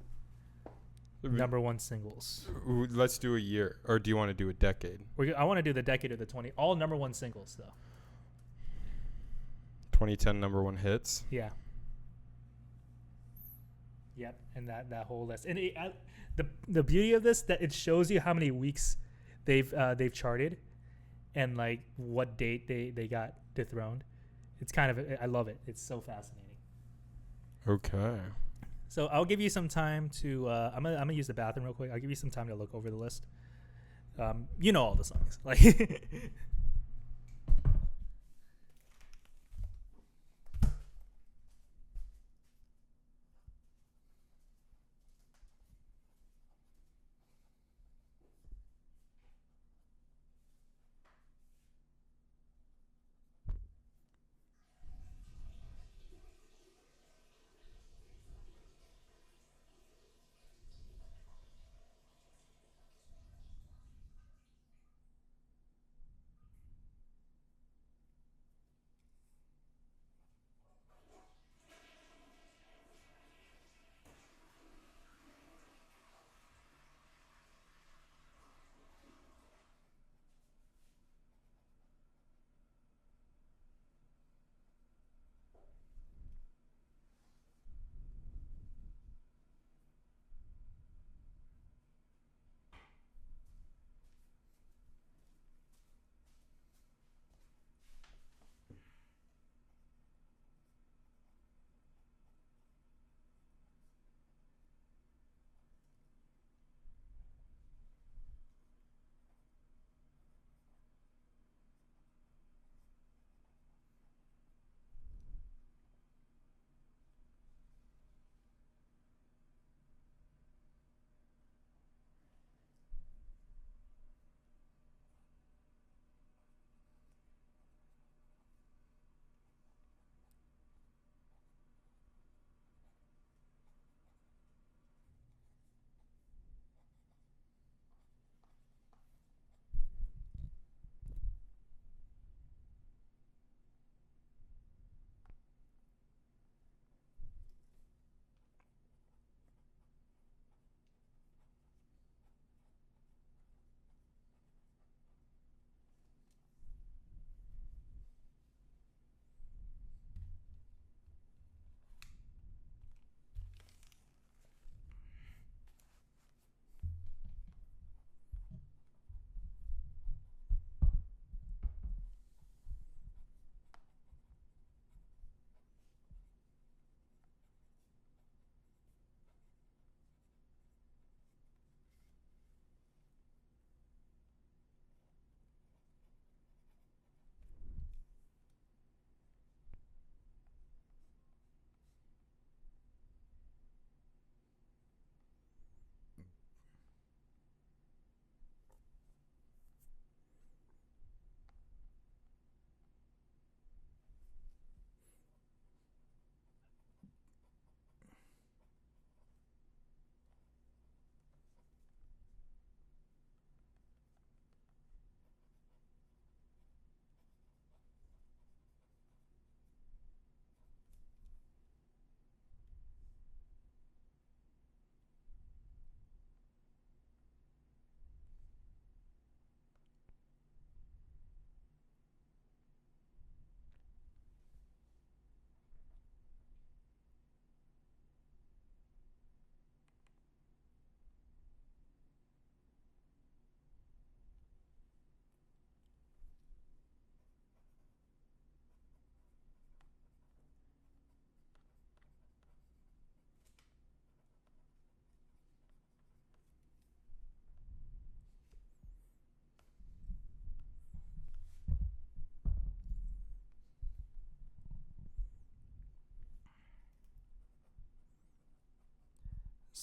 number one singles. Let's do a year, or do you want to do a decade? I want to do the decade of the 20. All number one singles though. 2010 number one hits. Yeah. Yep, and that whole list. And the beauty of this, that it shows you how many weeks they've charted, and like what date they got dethroned. It's kind of, I love it. It's so fascinating. Okay. So I'll give you some time to. I'm gonna use the bathroom real quick. I'll give you some time to look over the list. You know all the songs, like.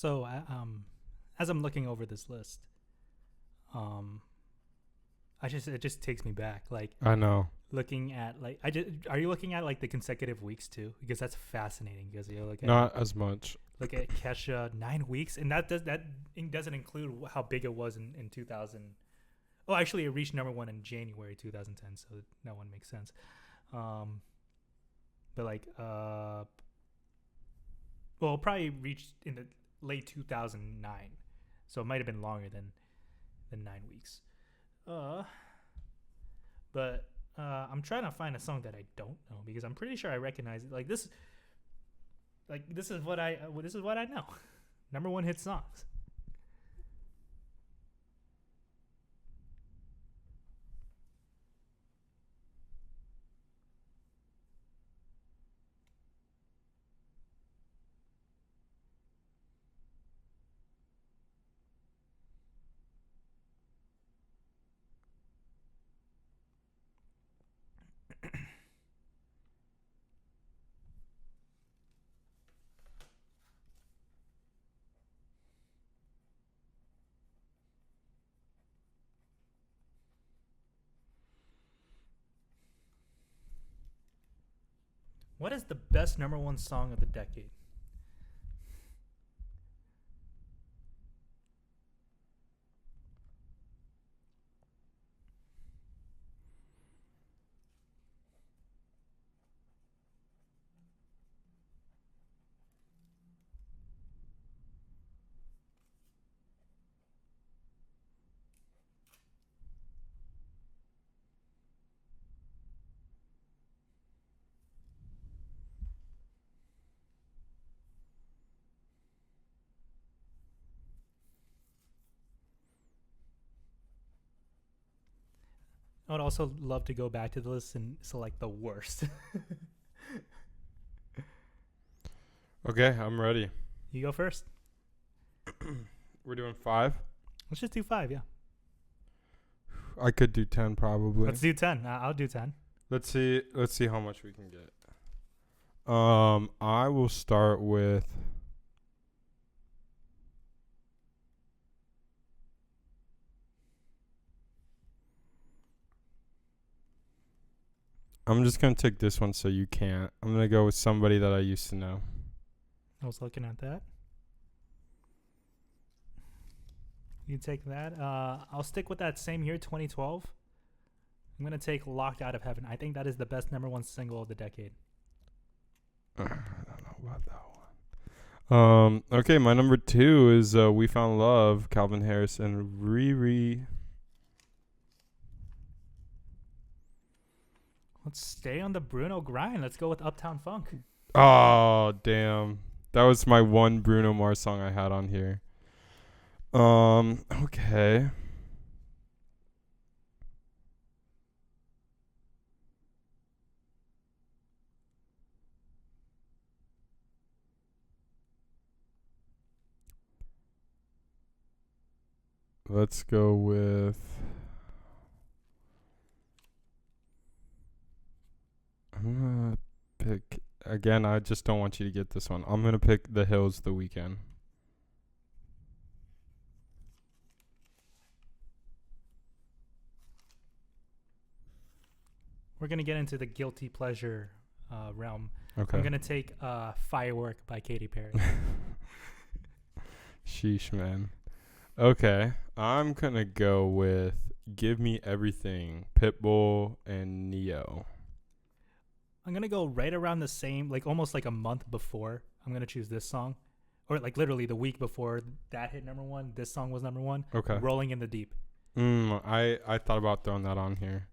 So, as I'm looking over this list, it just takes me back. Like, I know. looking at are you looking at like the consecutive weeks too? Because that's fascinating. Because you look at Not as much. look at Kesha 9 weeks, and that doesn't include how big it was in 2000. Oh, actually, it reached number one in January 2010, so that one makes sense. But like, well, it probably reached in the late 2009, so it might have been longer than 9 weeks. But I'm trying to find a song that I don't know because I'm pretty sure I recognize it. Like this is what I know. Number one hit songs. What is the best number one song of the decade? I would also love to go back to the list and select the worst. Okay, I'm ready. You go first. We're doing 5. Let's just do 5. Yeah. I could do 10 probably. Let's do 10. I'll do 10. Let's see how much we can get. I will start with I'm just going to take this one so you can't. I'm going to go with somebody that I used to know. I was looking at that. You take that. I'll stick with that same year, 2012. I'm going to take Locked Out of Heaven. I think that is the best number one single of the decade. I don't know about that one. Okay, my number 2 is We Found Love, Calvin Harris and Riri. Let's stay on the Bruno grind. Let's go with Uptown Funk. Oh, damn. That was my one Bruno Mars song I had on here. Okay. Let's go with I'm gonna pick again. I just don't want you to get this one. I'm gonna pick The Hills, The Weeknd. We're going to get into the guilty pleasure realm. Okay. I'm going to take Firework by Katy Perry. Sheesh, man. Okay. I'm gonna go with Give Me Everything, Pitbull and Neo. I'm going to go right around the same, like almost like a month before. I'm going to choose this song. Or like literally the week before that hit number one, this song was number one. Okay. Rolling in the Deep. I thought about throwing that on here.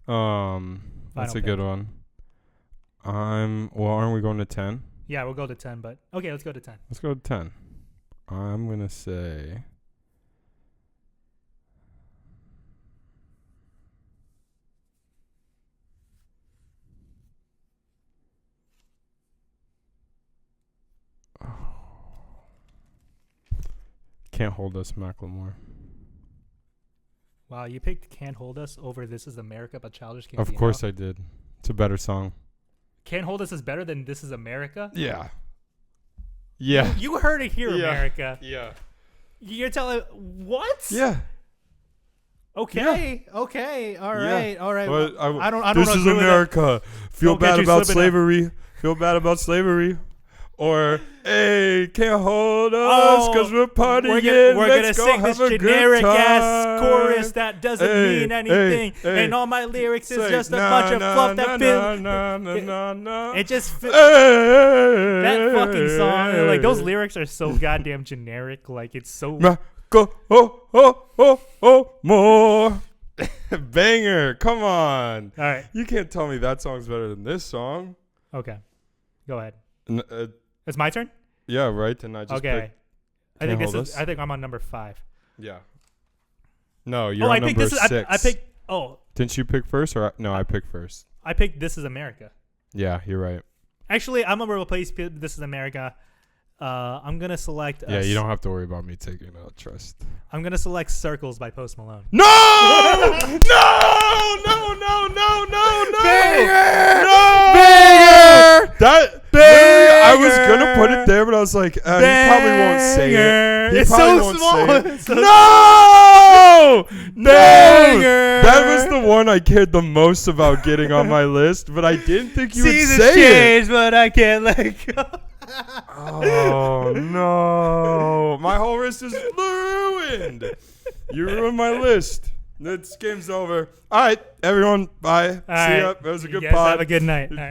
That's a good one. Aren't we going to 10? Yeah, we'll go to 10, but okay, let's go to 10. Let's go to 10. I'm going to say Can't Hold Us, Macklemore. Wow, you picked Can't Hold Us over This Is America by Childish Gambino. Of course I did. It's a better song. Can't Hold Us is better than This Is America? Yeah. Yeah. You heard it here, Yeah. America. Yeah. You're telling what? Yeah. Okay. Okay. All right. All right. Well, I don't. This is America. Feel Don't get bad you about slipping up. slavery. Feel bad about slavery. Or, hey, can't hold us because we're partying. We're gonna Let's go sing this have a good generic ass time. chorus that doesn't Hey, mean anything, hey, and all my lyrics is Say, just a nah, bunch of nah, fluff nah, that nah, nah, fit. nah, nah. It just fit. Hey, That fucking song, like those lyrics are so goddamn generic. Like it's so. Go, more. Banger. Come on. All right. You can't tell me that song's better than this song. Okay. Go ahead. N- It's my turn. yeah, right. And I just Okay. I Can't think this Hold is. Us? I think I'm on number 5. yeah. No, you're I on think number this is. 6. I picked. Oh, Didn't you pick first or no? I picked first. I picked This Is America. Yeah, you're right. Actually, I'm gonna replace This Is America. I'm gonna select. Yeah, you don't have to worry about me taking out Trust. I'm gonna select Circles by Post Malone. No! No! Banger! No! Banger! That Banger! I was gonna put it there, but I was like, he probably won't say it. He It's probably so won't small. say it. It's so No! Banger! That was the one I cared the most about getting on my list, but I didn't think you would Seasons say change, but I can't let go. Oh no! My whole list is ruined. You ruined my list. This game's over. All right, everyone. Bye. All See right. ya. That was a good You guys pod. have a good night. All right.